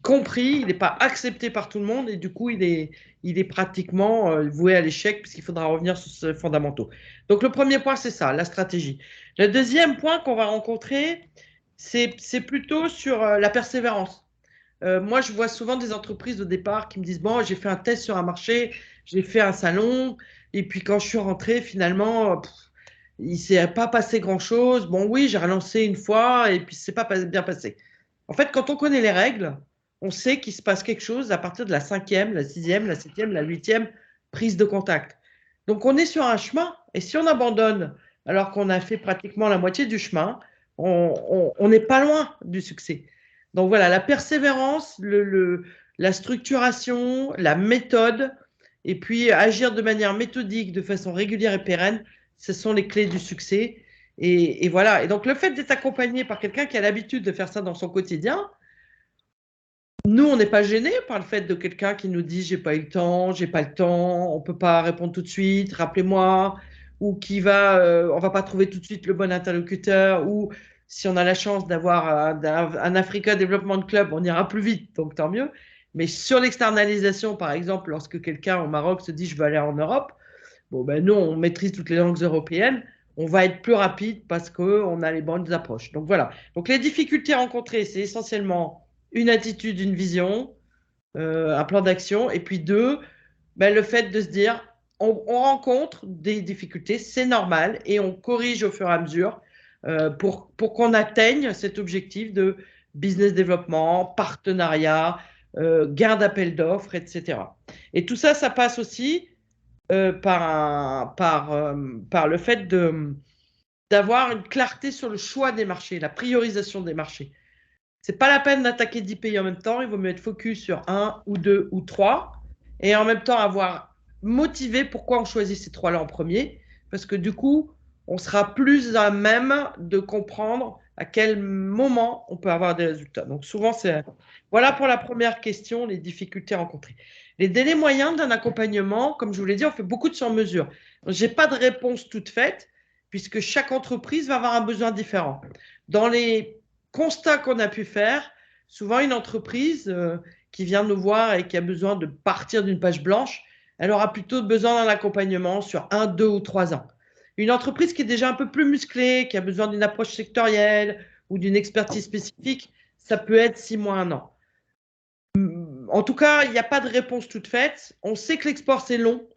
compris, il n'est pas accepté par tout le monde et du coup, il est pratiquement voué à l'échec puisqu'il faudra revenir sur ses fondamentaux. Donc, le premier point, c'est ça, la stratégie. Le deuxième point qu'on va rencontrer, c'est plutôt sur la persévérance. Moi, je vois souvent des entreprises au départ qui me disent, bon, j'ai fait un test sur un marché, j'ai fait un salon, et puis quand je suis rentrée, finalement, il ne s'est pas passé grand-chose. Bon, oui, j'ai relancé une fois, et puis ce n'est pas bien passé. En fait, quand on connaît les règles, on sait qu'il se passe quelque chose à partir de la 5e, la 6e, la 7e, la 8e prise de contact. Donc, on est sur un chemin, et si on abandonne alors qu'on a fait pratiquement la moitié du chemin, on n'est pas loin du succès. Donc voilà, la persévérance, la structuration, la méthode, et puis agir de manière méthodique, de façon régulière et pérenne, ce sont les clés du succès. Et voilà. Et donc le fait d'être accompagné par quelqu'un qui a l'habitude de faire ça dans son quotidien, nous, on n'est pas gêné par le fait de quelqu'un qui nous dit j'ai pas eu le temps, j'ai pas le temps, on peut pas répondre tout de suite, rappelez-moi, ou qui on va pas trouver tout de suite le bon interlocuteur, ou si on a la chance d'avoir un Africa Development Club, on ira plus vite, donc tant mieux. Mais sur l'externalisation, par exemple, lorsque quelqu'un au Maroc se dit je veux aller en Europe, bon ben nous, on maîtrise toutes les langues européennes, on va être plus rapide parce qu'on a les bonnes approches. Donc voilà. Donc les difficultés rencontrées, c'est essentiellement une attitude, une vision, un plan d'action, et puis deux, ben, le fait de se dire, on rencontre des difficultés, c'est normal, et on corrige au fur et à mesure pour qu'on atteigne cet objectif de business développement, partenariat, gain d'appel d'offres, etc. Et tout ça, ça passe aussi par le fait d'avoir une clarté sur le choix des marchés, la priorisation des marchés. C'est pas la peine d'attaquer 10 pays en même temps. Il vaut mieux être focus sur 1 ou 2 ou 3 et en même temps avoir motivé pourquoi on choisit ces 3-là en premier. Parce que du coup, on sera plus à même de comprendre à quel moment on peut avoir des résultats. Donc souvent, voilà pour la première question, les difficultés rencontrées. Les délais moyens d'un accompagnement, comme je vous l'ai dit, on fait beaucoup de sur-mesure. Je n'ai pas de réponse toute faite puisque chaque entreprise va avoir un besoin différent. Dans les constat qu'on a pu faire, souvent une entreprise qui vient nous voir et qui a besoin de partir d'une page blanche, elle aura plutôt besoin d'un accompagnement sur 1, 2 ou 3 ans. Une entreprise qui est déjà un peu plus musclée, qui a besoin d'une approche sectorielle ou d'une expertise spécifique, ça peut être 6 mois, 1 an. En tout cas, il n'y a pas de réponse toute faite. On sait que l'export, c'est long.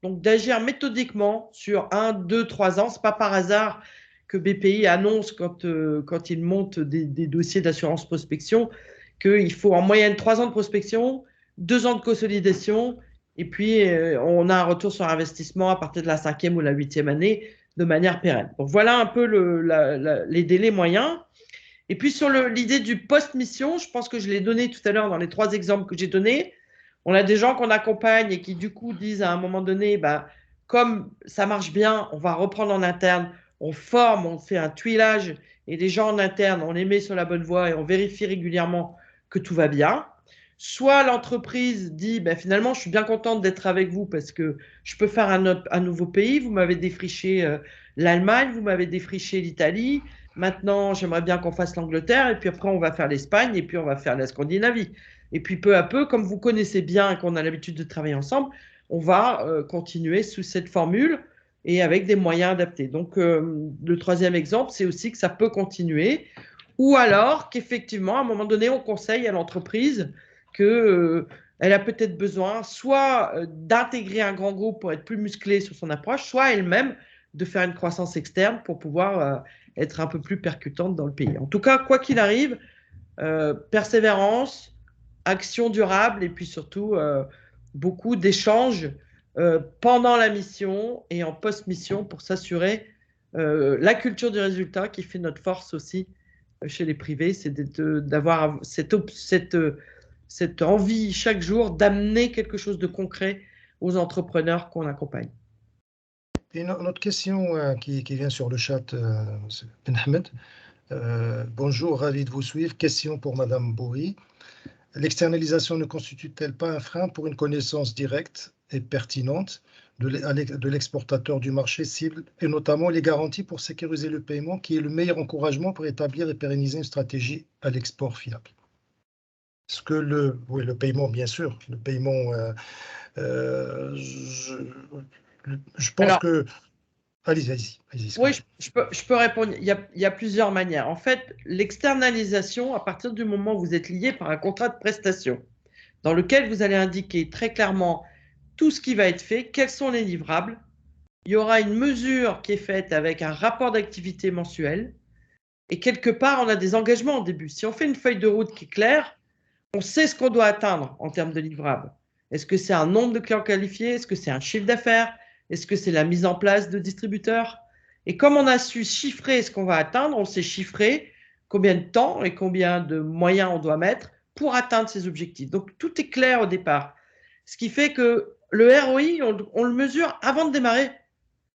Donc, d'agir méthodiquement sur 1, 2, 3 ans, ce n'est pas par hasard que BPI annonce quand il monte des dossiers d'assurance prospection qu'il faut en moyenne 3 ans de prospection, 2 ans de consolidation, et puis on a un retour sur investissement à partir de la 5e ou la 8e année de manière pérenne. Donc voilà un peu les délais moyens. Et puis sur l'idée du post-mission, je pense que je l'ai donné tout à l'heure dans les 3 exemples que j'ai donnés. On a des gens qu'on accompagne et qui du coup disent à un moment donné, bah, comme ça marche bien, on va reprendre en interne, on forme, on fait un tuilage et les gens en interne, on les met sur la bonne voie et on vérifie régulièrement que tout va bien. Soit l'entreprise dit, ben, finalement, je suis bien contente d'être avec vous parce que je peux faire un nouveau pays. Vous m'avez défriché l'Allemagne, vous m'avez défriché l'Italie. Maintenant, j'aimerais bien qu'on fasse l'Angleterre et puis après, on va faire l'Espagne et puis on va faire la Scandinavie. Et puis peu à peu, comme vous connaissez bien et qu'on a l'habitude de travailler ensemble, on va continuer sous cette formule et avec des moyens adaptés. Donc, le troisième exemple, c'est aussi que ça peut continuer. Ou alors qu'effectivement, à un moment donné, on conseille à l'entreprise qu'elle a peut-être besoin soit d'intégrer un grand groupe pour être plus musclé sur son approche, soit elle-même de faire une croissance externe pour pouvoir être un peu plus percutante dans le pays. En tout cas, quoi qu'il arrive, persévérance, action durable et puis surtout beaucoup d'échanges pendant la mission et en post-mission pour s'assurer la culture du résultat qui fait notre force aussi chez les privés, c'est d'avoir cette envie chaque jour d'amener quelque chose de concret aux entrepreneurs qu'on accompagne. Et une autre question qui vient sur le chat, Ben Ahmed. Bonjour, ravi de vous suivre. Question pour Madame Bouri. L'externalisation ne constitue-t-elle pas un frein pour une connaissance directe et pertinente de l'exportateur du marché cible, et notamment les garanties pour sécuriser le paiement, qui est le meilleur encouragement pour établir et pérenniser une stratégie à l'export fiable. Est-ce que oui, le paiement, bien sûr, le paiement, je pense Alors, que... Allez-y, oui, je peux répondre. Il y a plusieurs manières. En fait, l'externalisation, à partir du moment où vous êtes lié par un contrat de prestation, dans lequel vous allez indiquer très clairement tout ce qui va être fait, quels sont les livrables. Il y aura une mesure qui est faite avec un rapport d'activité mensuel. Et quelque part, on a des engagements au début. Si on fait une feuille de route qui est claire, on sait ce qu'on doit atteindre en termes de livrables. Est-ce que c'est un nombre de clients qualifiés? Est-ce que c'est un chiffre d'affaires? Est-ce que c'est la mise en place de distributeurs? Et comme on a su chiffrer ce qu'on va atteindre, on sait chiffrer combien de temps et combien de moyens on doit mettre pour atteindre ces objectifs. Donc, tout est clair au départ. Ce qui fait que le ROI, on le mesure avant de démarrer.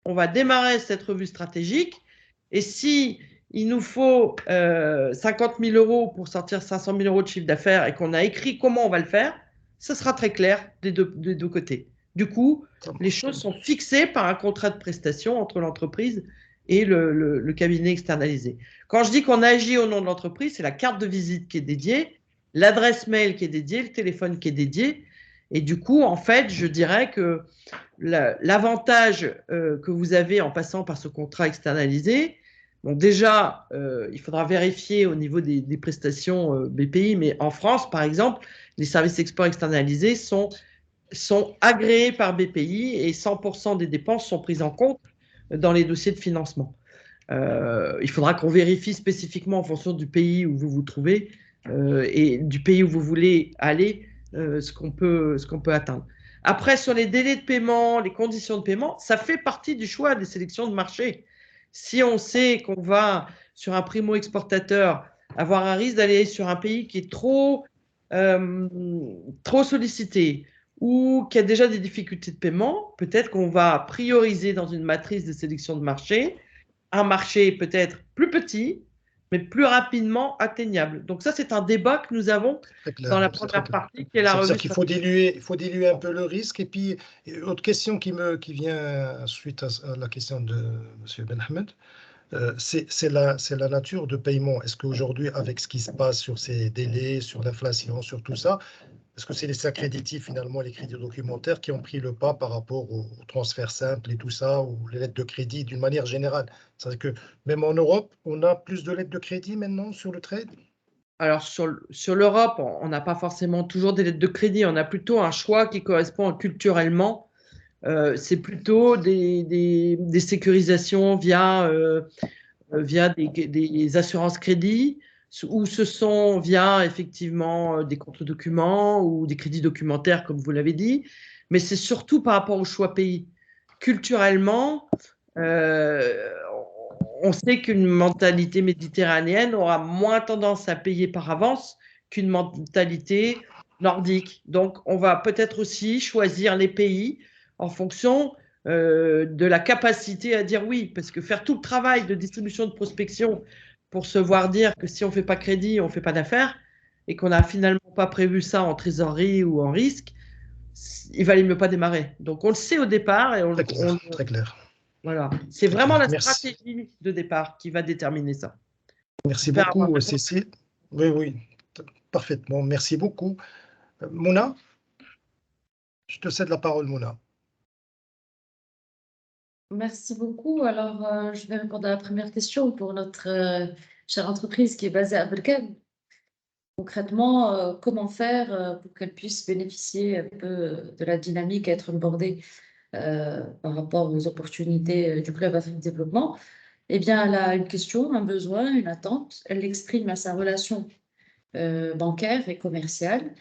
On va démarrer cette revue stratégique. Et si il nous faut 50 000 euros pour sortir 500 000 euros de chiffre d'affaires et qu'on a écrit comment on va le faire, ça sera très clair des deux côtés. Du coup, les choses sont fixées par un contrat de prestation entre l'entreprise et le cabinet externalisé. Quand je dis qu'on agit au nom de l'entreprise, c'est la carte de visite qui est dédiée, l'adresse mail qui est dédiée, le téléphone qui est dédié. Et du coup, en fait, je dirais que l'avantage que vous avez en passant par ce contrat externalisé, bon, déjà, il faudra vérifier au niveau des prestations BPI, mais en France, par exemple, les services export externalisés sont agréés par BPI et 100% des dépenses sont prises en compte dans les dossiers de financement. Il faudra qu'on vérifie spécifiquement en fonction du pays où vous vous trouvez et du pays où vous voulez aller ce qu'on peut atteindre. Après, sur les délais de paiement, les conditions de paiement, ça fait partie du choix des sélections de marché. Si on sait qu'on va, sur un primo-exportateur, avoir un risque d'aller sur un pays qui est trop sollicité ou qui a déjà des difficultés de paiement, peut-être qu'on va prioriser dans une matrice de sélection de marché un marché peut-être plus petit, mais plus rapidement atteignable. Donc ça, c'est un débat que nous avons dans la première partie, qui est la revue. C'est-à-dire qu'il faut diluer un peu le risque. Et puis, autre question qui vient suite à la question de M. Benhamed, c'est la nature de paiement. Est-ce qu'aujourd'hui, avec ce qui se passe sur ces délais, sur l'inflation, sur tout ça, est-ce que c'est les accréditifs, finalement, les crédits documentaires qui ont pris le pas par rapport aux transferts simples et tout ça, ou les lettres de crédit d'une manière générale? C'est-à-dire que même en Europe, on a plus de lettres de crédit maintenant sur le trade? Alors, sur l'Europe, on n'a pas forcément toujours des lettres de crédit. On a plutôt un choix qui correspond culturellement. C'est plutôt des sécurisations via des assurances crédits, ou ce sont via effectivement des contre-documents ou des crédits documentaires, comme vous l'avez dit, mais c'est surtout par rapport au choix pays. Culturellement, on sait qu'une mentalité méditerranéenne aura moins tendance à payer par avance qu'une mentalité nordique. Donc, on va peut-être aussi choisir les pays en fonction de la capacité à dire oui, parce que faire tout le travail de distribution de prospection pour se voir dire que si on ne fait pas crédit, on ne fait pas d'affaires, et qu'on n'a finalement pas prévu ça en trésorerie ou en risque, il valait mieux pas démarrer. Donc on le sait au départ. Et Très clair. Voilà. C'est vraiment la stratégie de départ qui va déterminer ça. Merci beaucoup, Cécile. Oui, parfaitement. Merci beaucoup. Mouna, je te cède la parole, Mouna. Merci beaucoup. Alors, je vais répondre à la première question pour notre chère entreprise qui est basée à Berkane. Concrètement, comment faire pour qu'elle puisse bénéficier un peu de la dynamique et être onboardée par rapport aux opportunités du Club Afrique Développement? Eh bien, elle a une question, un besoin, une attente. Elle l'exprime à sa relation bancaire et commerciale.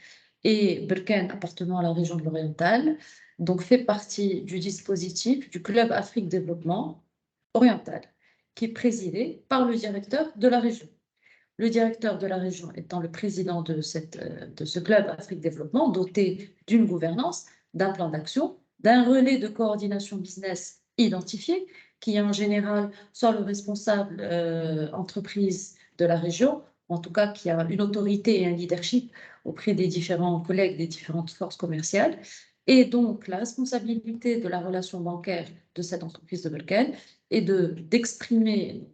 Et Berkane, appartenant à la région de l'Oriental, donc fait partie du dispositif du Club Afrique Développement Oriental, qui est présidé par le directeur de la région. Le directeur de la région étant le président de ce Club Afrique Développement, doté d'une gouvernance, d'un plan d'action, d'un relais de coordination business identifié, qui est en général soit le responsable entreprise de la région, en tout cas qui a une autorité et un leadership auprès des différents collègues des différentes forces commerciales, Et donc, la responsabilité de la relation bancaire de cette entreprise de Belken est d'exprimer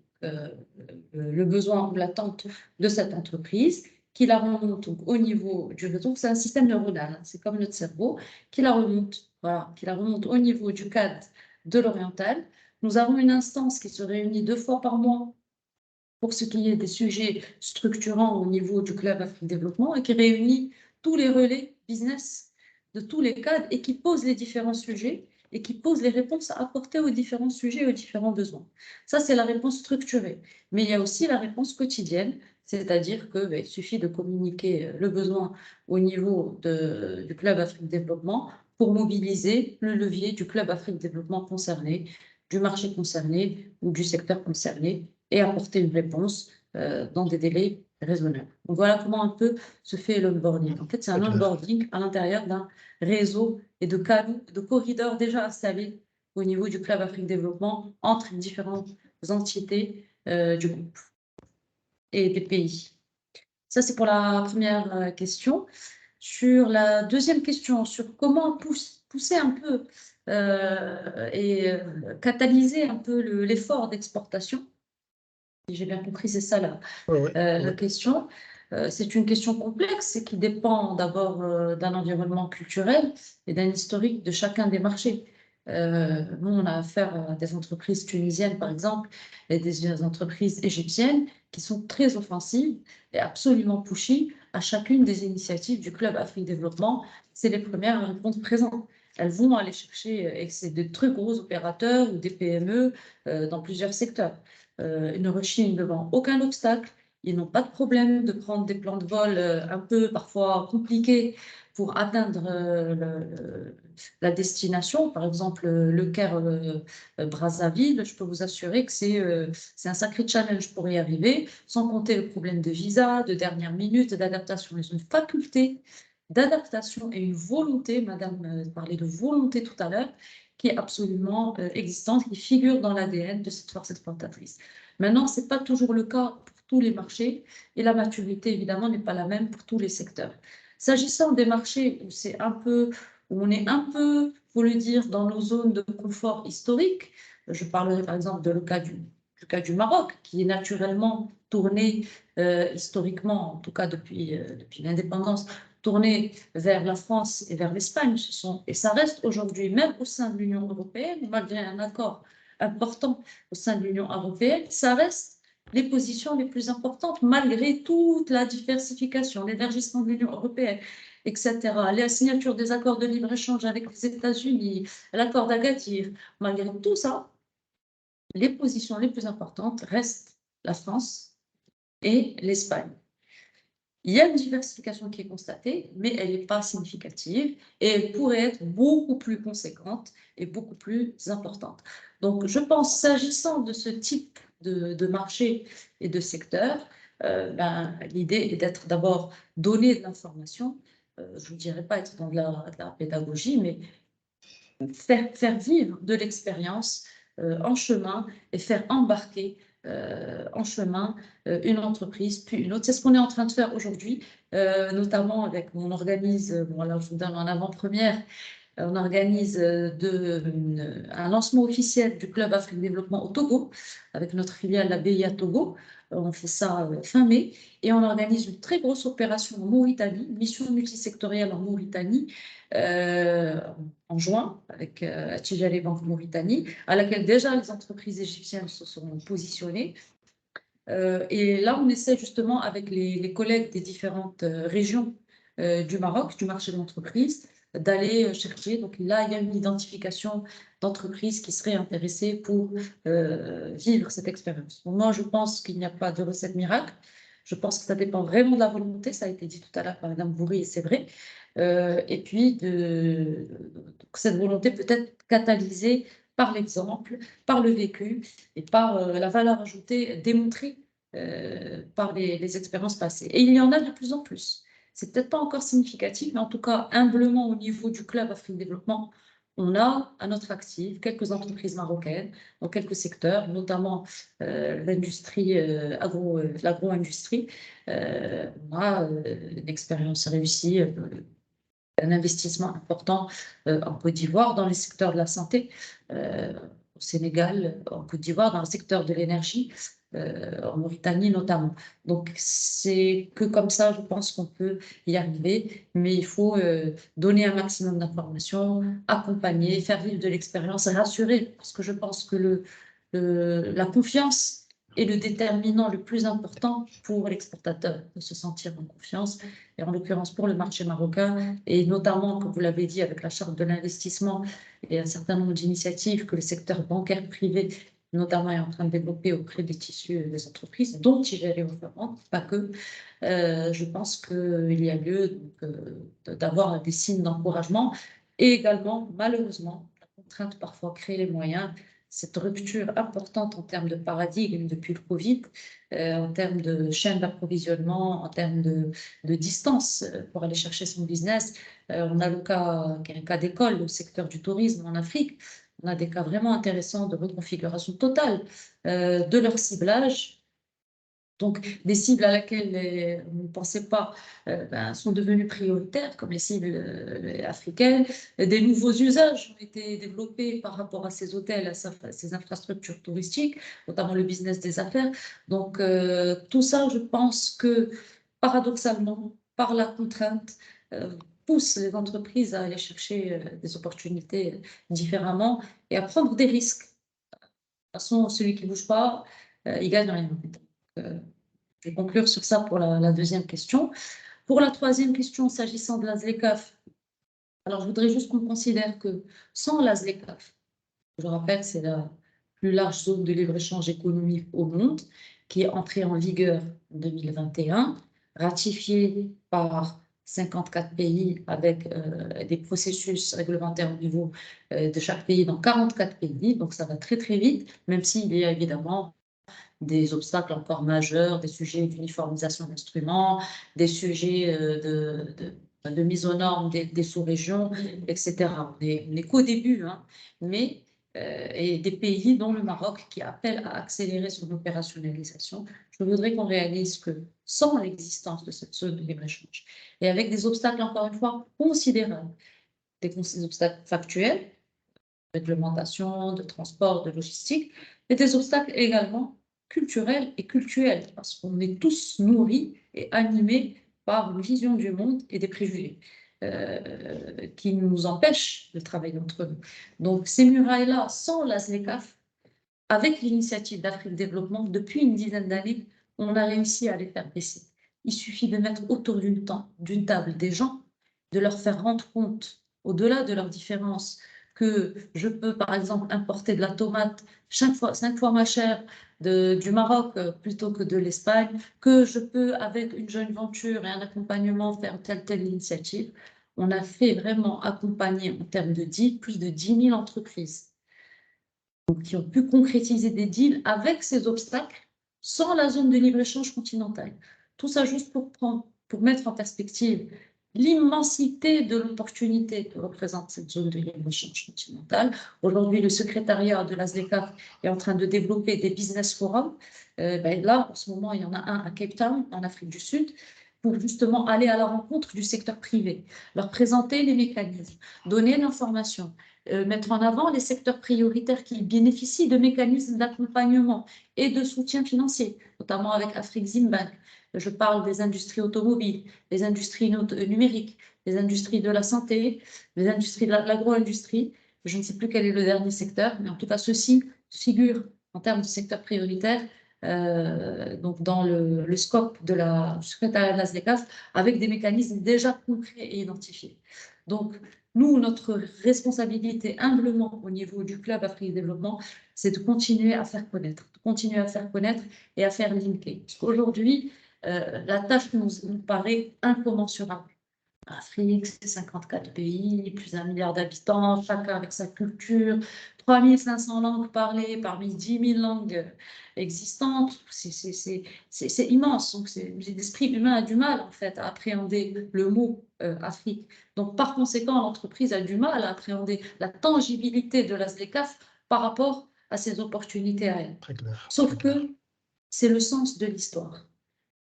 le besoin ou l'attente de cette entreprise, qui la remonte donc, au niveau du réseau. C'est un système neuronal, hein, c'est comme notre cerveau, qui la remonte, voilà, qui la remonte au niveau du cadre de l'oriental. Nous avons une instance qui se réunit 2 fois par mois pour ce qui est des sujets structurants au niveau du Club Afrique Développement et qui réunit tous les relais business de tous les cadres et qui pose les différents sujets et qui pose les réponses à apporter aux différents sujets et aux différents besoins. Ça, c'est la réponse structurée. Mais il y a aussi la réponse quotidienne, c'est-à-dire qu'il suffit de communiquer le besoin au niveau du Club Afrique Développement pour mobiliser le levier du Club Afrique Développement concerné, du marché concerné ou du secteur concerné et apporter une réponse dans des délais raisonnables. Donc voilà comment un peu se fait l'onboarding. En fait, c'est un onboarding à l'intérieur d'un réseau et de canaux, de corridors déjà installés au niveau du Club Afrique Développement entre différentes entités du groupe et des pays. Ça, c'est pour la première question. Sur la deuxième question, sur comment pousser un peu et catalyser un peu l'effort d'exportation, si j'ai bien compris, c'est ça la question. C'est une question complexe et qui dépend d'abord d'un environnement culturel et d'un historique de chacun des marchés. Nous, on a affaire à des entreprises tunisiennes, par exemple, et des entreprises égyptiennes qui sont très offensives et absolument pushy à chacune des initiatives du Club Afrique Développement. C'est les premières à répondre présent. Elles vont aller chercher, et c'est de très gros opérateurs ou des PME dans plusieurs secteurs. Ils ne rechignent devant aucun obstacle. Ils n'ont pas de problème de prendre des plans de vol un peu parfois compliqués pour atteindre la destination. Par exemple, le Caire Brazzaville, je peux vous assurer que c'est un sacré challenge pour y arriver, sans compter le problème de visa, de dernière minute, d'adaptation. Ils ont une faculté d'adaptation et une volonté, Madame parlait de volonté tout à l'heure, qui est absolument existante, qui figure dans l'ADN de cette force exportatrice. Maintenant, ce n'est pas toujours le cas pour tous les marchés et la maturité, évidemment, n'est pas la même pour tous les secteurs. S'agissant des marchés où on est un peu, faut le dire, dans nos zones de confort historique, je parlerai par exemple du cas du Maroc, qui est naturellement tourné historiquement, en tout cas depuis l'indépendance, tourné vers la France et vers l'Espagne. Et ça reste aujourd'hui, même au sein de l'Union européenne, malgré un accord important au sein de l'Union européenne, ça reste les positions les plus importantes, malgré toute la diversification, l'élargissement de l'Union européenne, etc. La signature des accords de libre-échange avec les États-Unis, l'accord d'Agadir, malgré tout ça, les positions les plus importantes restent la France et l'Espagne. Il y a une diversification qui est constatée, mais elle n'est pas significative et elle pourrait être beaucoup plus conséquente et beaucoup plus importante. Donc, je pense, s'agissant de ce type de marché et de secteur, l'idée est d'être d'abord donner de l'information. Je ne dirais pas être dans de la pédagogie, mais faire vivre de l'expérience en chemin et faire embarquer en chemin une entreprise, puis une autre. C'est ce qu'on est en train de faire aujourd'hui, notamment avec, on organise, bon là je vous donne en avant-première, on organise un lancement officiel du Club Afrique Développement au Togo, avec notre filiale, la BIA Togo. On fait ça fin mai, et on organise une très grosse opération en Mauritanie, une mission multisectorielle en Mauritanie, en juin, avec Attijari Banque Mauritanie, à laquelle déjà les entreprises égyptiennes se sont positionnées. Et là, on essaie justement avec les collègues des différentes régions du Maroc, du marché de l'entreprise, d'aller chercher. Donc là, il y a une identification d'entreprises qui seraient intéressées pour vivre cette expérience. Donc, moi, je pense qu'il n'y a pas de recette miracle. Je pense que ça dépend vraiment de la volonté. Ça a été dit tout à l'heure par Mme Bourri, et c'est vrai. Et puis, cette volonté peut être catalysée par l'exemple, par le vécu et par la valeur ajoutée démontrée par les expériences passées. Et il y en a de plus en plus. C'est peut-être pas encore significatif, mais en tout cas, humblement, au niveau du Club Afrique Développement, on a à notre actif quelques entreprises marocaines dans quelques secteurs, notamment l'industrie, l'agro-industrie. On a une expérience réussie un investissement important en Côte d'Ivoire dans les secteurs de la santé, au Sénégal, en Côte d'Ivoire, dans le secteur de l'énergie, en Mauritanie notamment. Donc, c'est que comme ça, je pense qu'on peut y arriver, mais il faut donner un maximum d'informations, accompagner, faire vivre de l'expérience, rassurer, parce que je pense que la confiance est le déterminant le plus important pour l'exportateur, de se sentir en confiance, et en l'occurrence pour le marché marocain, et notamment, comme vous l'avez dit, avec la charte de l'investissement et un certain nombre d'initiatives que le secteur bancaire privé, notamment, est en train de développer auprès des tissus des entreprises, dont Tijari Offrement, pas que. Je pense qu'il y a lieu d'avoir des signes d'encouragement, et également, malheureusement, la contrainte parfois crée les moyens. Cette rupture importante en termes de paradigme depuis le Covid, en termes de chaîne d'approvisionnement, en termes de distance pour aller chercher son business. On a le cas, un cas d'école, le secteur du tourisme en Afrique. On a des cas vraiment intéressants de reconfiguration totale de leur ciblage. Donc, des cibles à laquelle on ne pensait pas sont devenues prioritaires, comme les cibles africaines. Des nouveaux usages ont été développés par rapport à ces hôtels, à ces infrastructures touristiques, notamment le business des affaires. Donc, tout ça, je pense que, paradoxalement, par la contrainte, pousse les entreprises à aller chercher des opportunités différemment et à prendre des risques. De toute façon, celui qui ne bouge pas, il gagne rien. Je vais conclure sur ça pour la deuxième question. Pour la troisième question, s'agissant de la ZLECAf, alors je voudrais juste qu'on considère que sans la ZLECAf, je rappelle, c'est la plus large zone de libre-échange économique au monde, qui est entrée en vigueur en 2021, ratifiée par 54 pays avec des processus réglementaires au niveau de chaque pays dans 44 pays, donc ça va très très vite, même s'il y a évidemment des obstacles encore majeurs, des sujets d'uniformisation d'instruments, des sujets de mise aux normes des sous-régions, etc. On n'est qu'au début, hein, mais et des pays dont le Maroc qui appellent à accélérer son opérationnalisation. Je voudrais qu'on réalise que sans l'existence de cette zone de libre-échange et avec des obstacles, encore une fois, considérables, des obstacles factuels, de réglementation, de transport, de logistique, mais des obstacles également culturels et cultuels, parce qu'on est tous nourris et animés par une vision du monde et des préjugés qui nous empêchent de travailler entre nous. Donc ces murailles-là, sans la ZLECAf, avec l'initiative d'Afrique Développement, depuis une dizaine d'années, on a réussi à les faire baisser. Il suffit de mettre autour d'une table des gens, de leur faire rendre compte, au-delà de leurs différences, que je peux, par exemple, importer de la tomate 5 fois moins cher du Maroc plutôt que de l'Espagne, que je peux, avec une joint venture et un accompagnement, faire telle initiative. On a fait vraiment accompagner en termes de deals plus de 10 000 entreprises qui ont pu concrétiser des deals avec ces obstacles sans la zone de libre-échange continentale. Tout ça juste pour mettre en perspective l'immensité de l'opportunité que représente cette zone de libre-échange continentale. Aujourd'hui, le secrétariat de la ZLECAf est en train de développer des business forums. Là, en ce moment, il y en a un à Cape Town, en Afrique du Sud, pour justement aller à la rencontre du secteur privé, leur présenter les mécanismes, donner l'information, mettre en avant les secteurs prioritaires qui bénéficient de mécanismes d'accompagnement et de soutien financier, notamment avec Afrexim Bank. Je parle des industries automobiles, des industries numériques, des industries de la santé, des industries de l'agro-industrie. Je ne sais plus quel est le dernier secteur, mais en tout cas, ceux-ci figurent en termes de secteurs prioritaires donc dans le scope du secrétariat de la ZLECAf, avec des mécanismes déjà concrets et identifiés. Donc, nous, notre responsabilité humblement au niveau du Club Afrique Développement, c'est de continuer à faire connaître, et à faire linker. Parce qu'aujourd'hui, la tâche nous paraît incommensurable. L'Afrique, c'est 54 pays, plus d'1 milliard d'habitants, chacun avec sa culture, 3500 langues parlées parmi 10 000 langues existantes. C'est immense. Donc, l'esprit humain a du mal, en fait, à appréhender le mot Afrique. Donc, par conséquent, l'entreprise a du mal à appréhender la tangibilité de la ZLECAf par rapport à ses opportunités à elle. Très clair. Sauf que c'est le sens de l'histoire.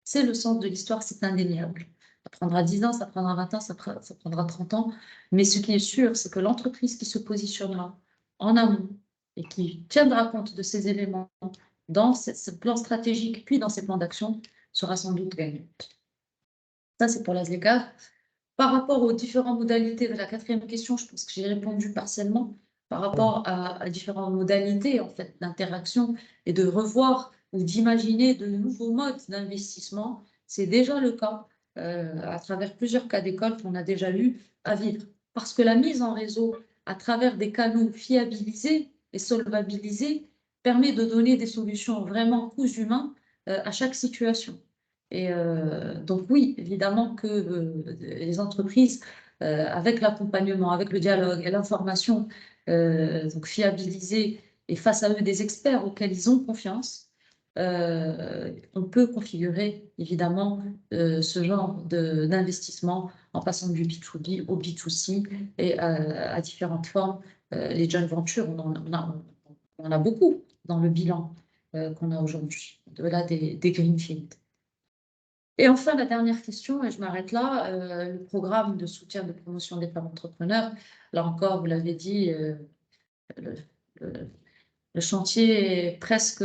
C'est le sens de l'histoire, c'est indéniable. Ça prendra 10 ans, ça prendra 20 ans, ça prendra 30 ans. Mais ce qui est sûr, c'est que l'entreprise qui se positionnera en amont et qui tiendra compte de ces éléments dans ce plan stratégique, puis dans ses plans d'action, sera sans doute gagnante. Ça, c'est pour l'ASLECAF. Par rapport aux différentes modalités de la quatrième question, je pense que j'ai répondu partiellement par rapport à différentes modalités en fait, d'interaction et de revoir ou d'imaginer de nouveaux modes d'investissement. C'est déjà le cas à travers plusieurs cas d'école qu'on a déjà eu à vivre. Parce que la mise en réseau à travers des canaux fiabilisés et solvabilisés permet de donner des solutions vraiment cousues humains à chaque situation. Et donc oui, évidemment que les entreprises, avec l'accompagnement, avec le dialogue et l'information, donc fiabilisée et face à eux des experts auxquels ils ont confiance, on peut configurer évidemment ce genre d'investissement en passant du B2B au B2C et à différentes formes. Les joint ventures, on en a beaucoup dans le bilan qu'on a aujourd'hui, au-delà des greenfields. Et enfin, la dernière question, et je m'arrête là, le programme de soutien de promotion des femmes entrepreneurs. Là encore, vous l'avez dit, le, le chantier est presque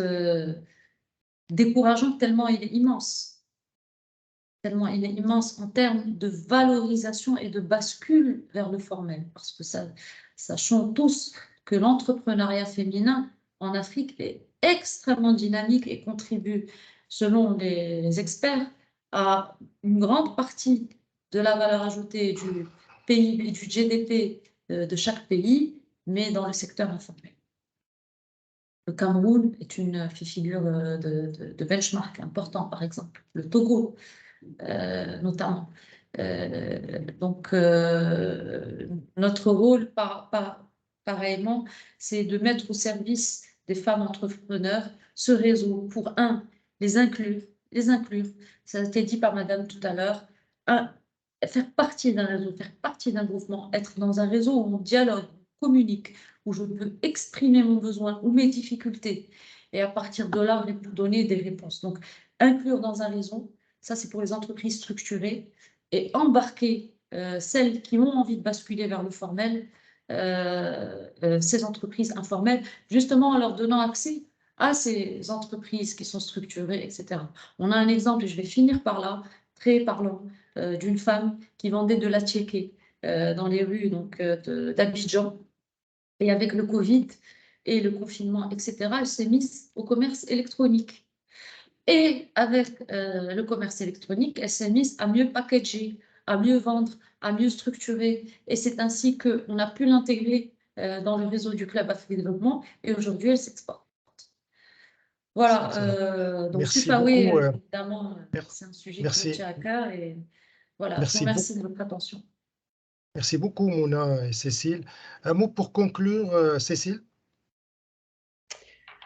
décourageant tellement il est immense. Tellement il est immense en termes de valorisation et de bascule vers le formel. Parce que sachons tous que l'entrepreneuriat féminin en Afrique est extrêmement dynamique et contribue, selon les experts, à une grande partie de la valeur ajoutée du PIB, du GDP de chaque pays, mais dans le secteur informel. Le Cameroun est une figure de benchmark important, par exemple. Le Togo, notamment. Donc, notre rôle, pareillement, c'est de mettre au service des femmes entrepreneurs ce réseau pour, les inclure. Ça a été dit par Madame tout à l'heure. Faire partie d'un réseau, faire partie d'un mouvement, être dans un réseau où on dialogue, on communique, où je peux exprimer mon besoin ou mes difficultés, et à partir de là, donner des réponses. Donc, inclure dans un réseau, ça c'est pour les entreprises structurées, et embarquer celles qui ont envie de basculer vers le formel, ces entreprises informelles, justement en leur donnant accès à ces entreprises qui sont structurées, etc. On a un exemple, et je vais finir par là, très parlant, d'une femme qui vendait de la tchéké dans les rues d'Abidjan. Et avec le Covid et le confinement, etc., elle s'est mise au commerce électronique. Et avec le commerce électronique, elle s'est mise à mieux packager, à mieux vendre, à mieux structurer. Et c'est ainsi qu'on a pu l'intégrer dans le réseau du Club Afrique Développement. Et aujourd'hui, elle s'exporte. Voilà, donc Merci Sufaway, beaucoup. évidemment, c'est un sujet qui me Merci. tient à cœur. Et voilà, je vous Merci remercie beaucoup. de votre attention. Merci beaucoup, Mona et Cécile. Un mot pour conclure, Cécile?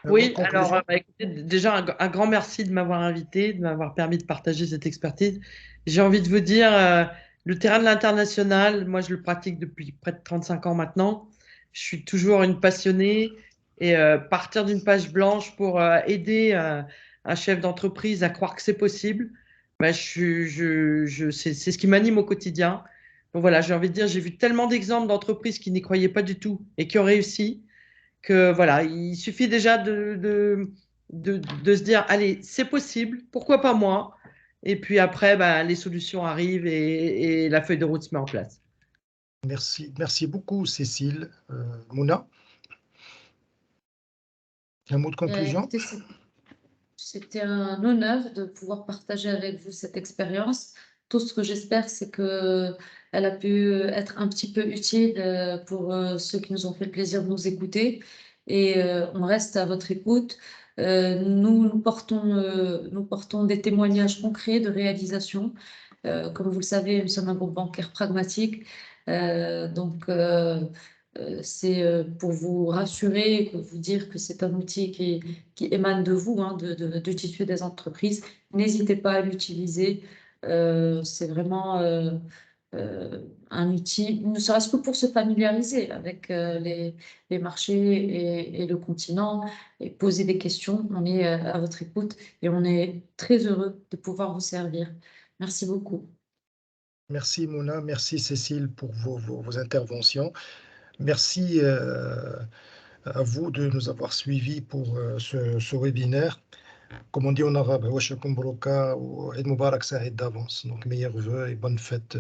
Un mot de Oui, alors conclusion? écoutez, déjà un grand merci de m'avoir invité, de m'avoir permis de partager cette expertise. J'ai envie de vous dire, le terrain de l'international, moi je le pratique depuis près de 35 ans maintenant. Je suis toujours une passionnée et partir d'une page blanche pour aider un chef d'entreprise à croire que c'est possible, ben, c'est ce qui m'anime au quotidien. Donc voilà, j'ai envie de dire, j'ai vu tellement d'exemples d'entreprises qui n'y croyaient pas du tout et qui ont réussi que voilà, il suffit déjà de se dire, allez, c'est possible, pourquoi pas moi? Et puis après, bah, les solutions arrivent et la feuille de route se met en place. Merci beaucoup, Cécile. Mona, un mot de conclusion? Écoutez, c'était un honneur de pouvoir partager avec vous cette expérience. Tout ce que j'espère, c'est qu'elle a pu être un petit peu utile pour ceux qui nous ont fait le plaisir de nous écouter. Et on reste à votre écoute. Nous portons des témoignages concrets de réalisation. Comme vous le savez, nous sommes un groupe bancaire pragmatique. C'est pour vous rassurer et pour vous dire que c'est un outil qui émane de vous, hein, de tissu des entreprises. N'hésitez pas à l'utiliser. C'est vraiment un outil, ne serait-ce que pour se familiariser avec les marchés et le continent et poser des questions. On est à votre écoute et on est très heureux de pouvoir vous servir. Merci beaucoup. Merci Mouna, merci Cécile pour vos interventions. Merci à vous de nous avoir suivis pour ce webinaire. Comme on dit en arabe, Washakum Baroka ou Eid Mubarak Saïd d'avance. Donc, meilleurs vœux et bonne fête,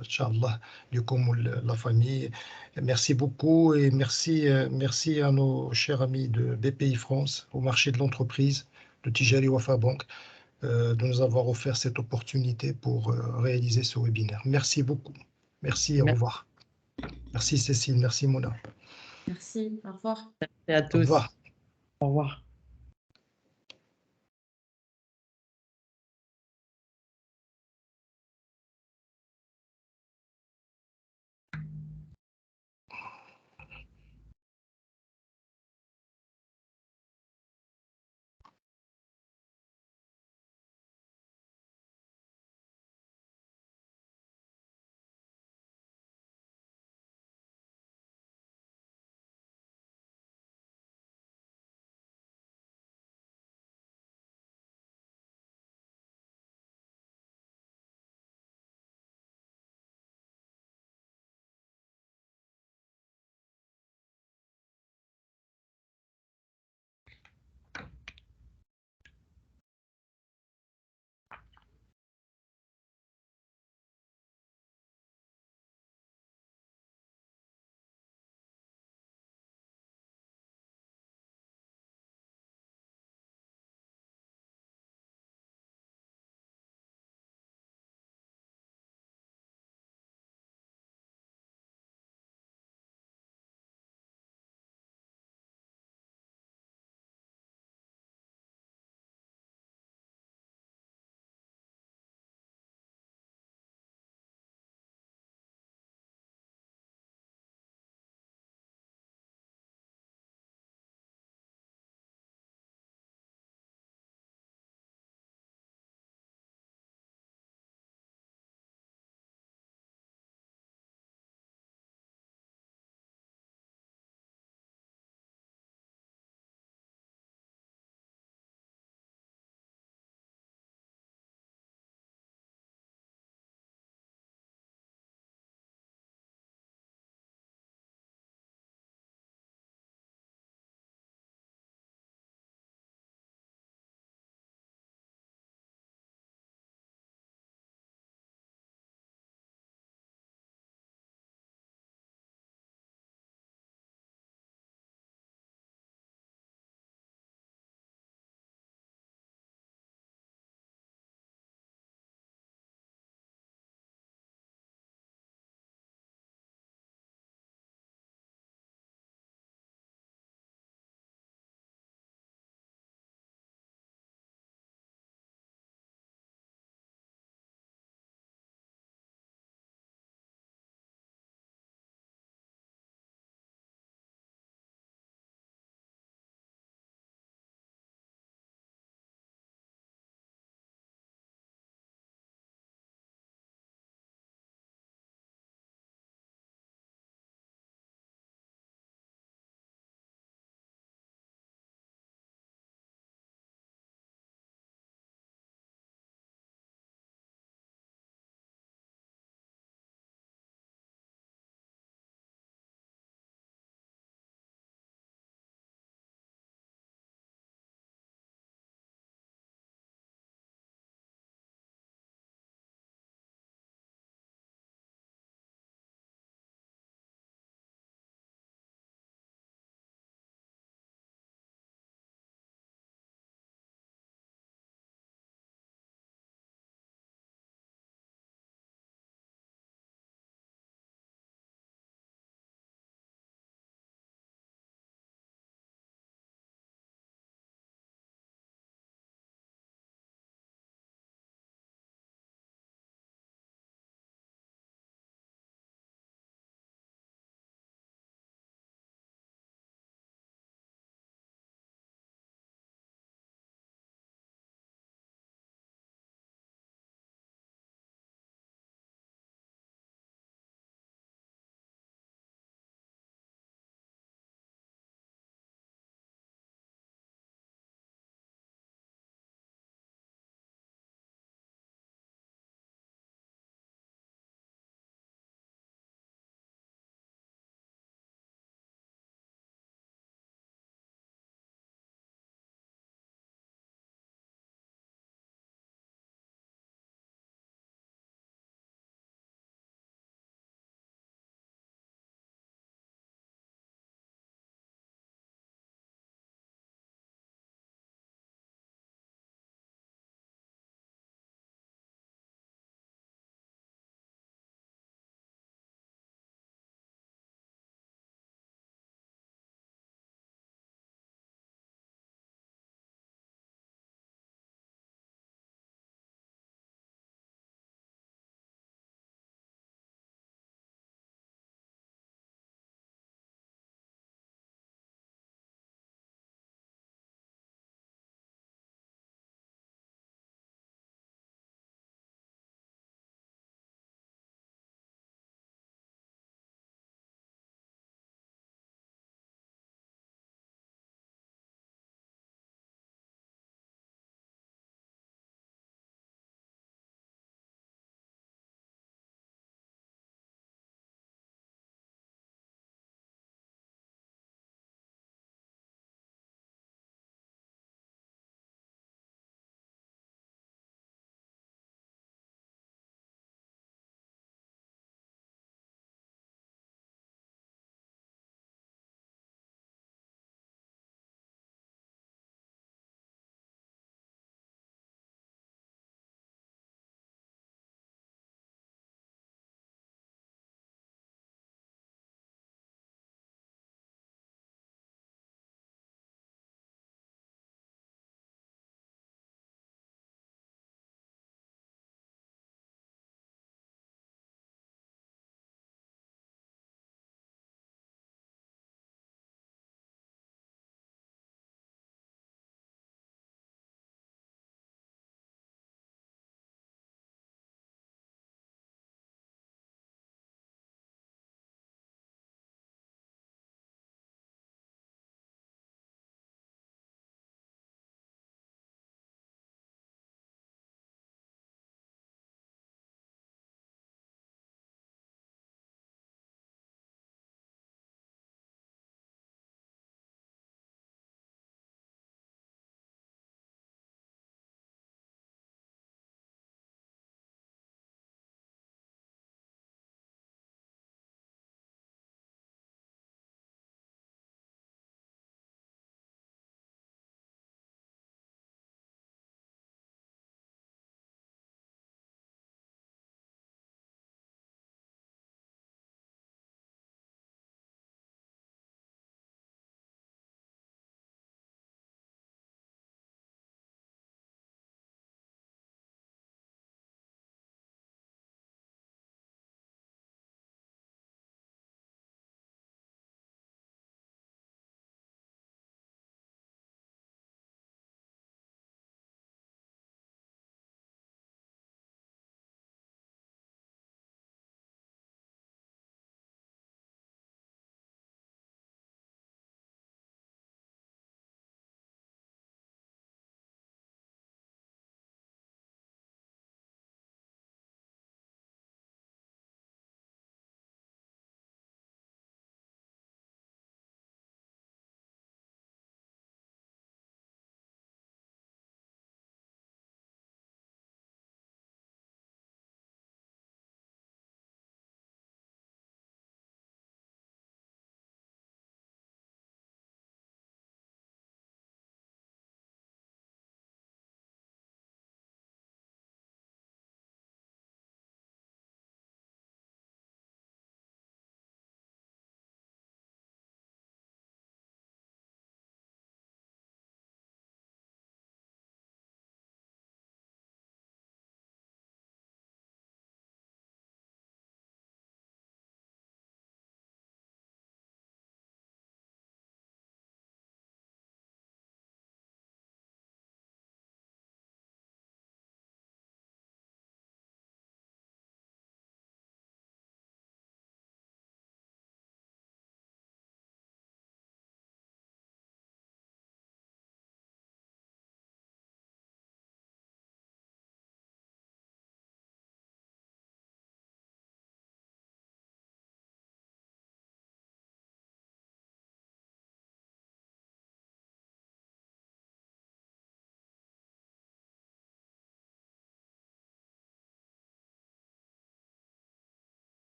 Inch'Allah, du coup, la famille. Merci beaucoup et merci à nos chers amis de BPI France, au marché de l'entreprise, de Tijari Wafa Bank, de nous avoir offert cette opportunité pour réaliser ce webinaire. Merci beaucoup. Merci et au revoir. Merci Cécile, merci Mona. Merci, au revoir. Merci à Au tous. revoir. Au revoir.